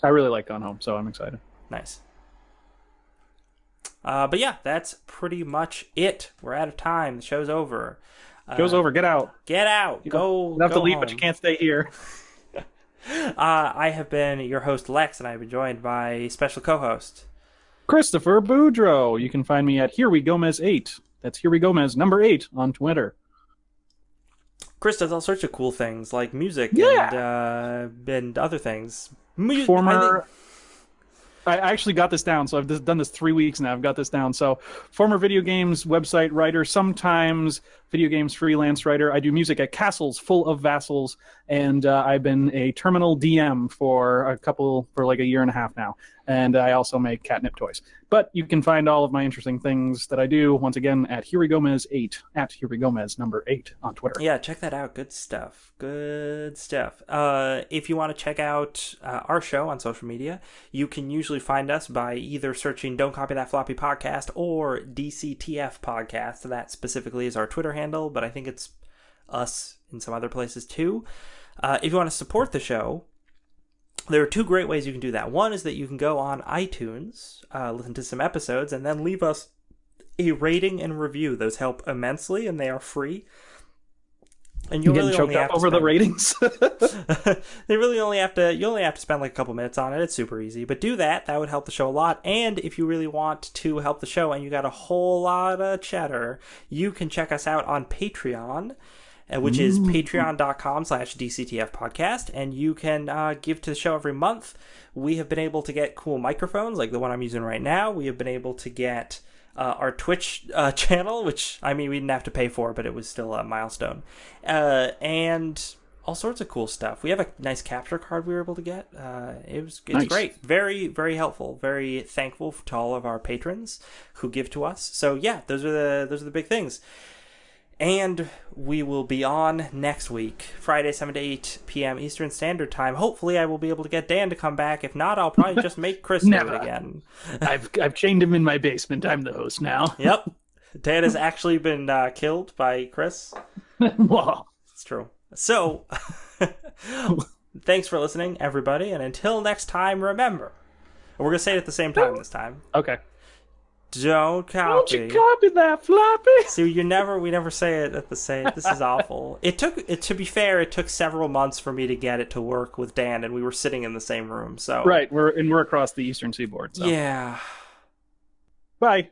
B: I really like Gone Home, so I'm excited.
A: Nice. But yeah, that's pretty much it. We're out of time. The show's over.
B: Show's over. Get out.
A: Get out. You
B: have to leave,
A: home.
B: but you can't stay here.
A: I have been your host, Lex, and I've been joined by special co-host
B: Christopher Boudreau. You can find me at Here We Gomez 8. That's Here We Gomez number 8 on Twitter.
A: Chris does all sorts of cool things like music and other things.
B: I actually got this down, so I've done this 3 weeks now. I've got this down. So, former video games website writer, sometimes video games freelance writer. I do music at castles full of vassals, and I've been a terminal DM for like a year and a half now. And I also make catnip toys. But you can find all of my interesting things that I do, once again, at Here We Gomez 8, at Here We Gomez number 8 on Twitter.
A: Yeah, check that out. Good stuff. Good stuff. If you want to check out our show on social media, you can usually find us by either searching Don't Copy That Floppy Podcast or DCTF Podcast. That specifically is our Twitter handle, but I think it's us in some other places too. If you want to support the show, there are 2 great ways you can do that. One is that you can go on iTunes, listen to some episodes, and then leave us a rating and review. Those help immensely, and they are free. And you really
B: choked up over the ratings.
A: You only have to spend like a couple minutes on it. It's super easy, but do that. That would help the show a lot. And if you really want to help the show, and you got a whole lot of cheddar, you can check us out on Patreon, which is patreon.com/DCTF podcast, and you can give to the show every month. We have been able to get cool microphones like the one I'm using right now. We have been able to get our Twitch channel, which, I mean, we didn't have to pay for, but it was still a milestone. And all sorts of cool stuff. We have a nice capture card we were able to get. It's nice. Great. Very, very helpful. Very thankful to all of our patrons who give to us. So yeah, those are the big things. And we will be on next week, Friday, 7 to 8 p.m. Eastern Standard Time. Hopefully, I will be able to get Dan to come back. If not, I'll probably just make Chris do it again.
B: I've chained him in my basement. I'm the host now.
A: Yep. Dan has actually been killed by Chris.
B: Wow.
A: It's true. So, thanks for listening, everybody. And until next time, remember, we're going to say it at the same time this time.
B: Okay.
A: Don't
B: you copy that, Floppy?
A: See, we never say it at the same. This is awful. To be fair, it took several months for me to get it to work with Dan, and we were sitting in the same room. So
B: right, we're across the Eastern Seaboard. So.
A: Yeah.
B: Bye.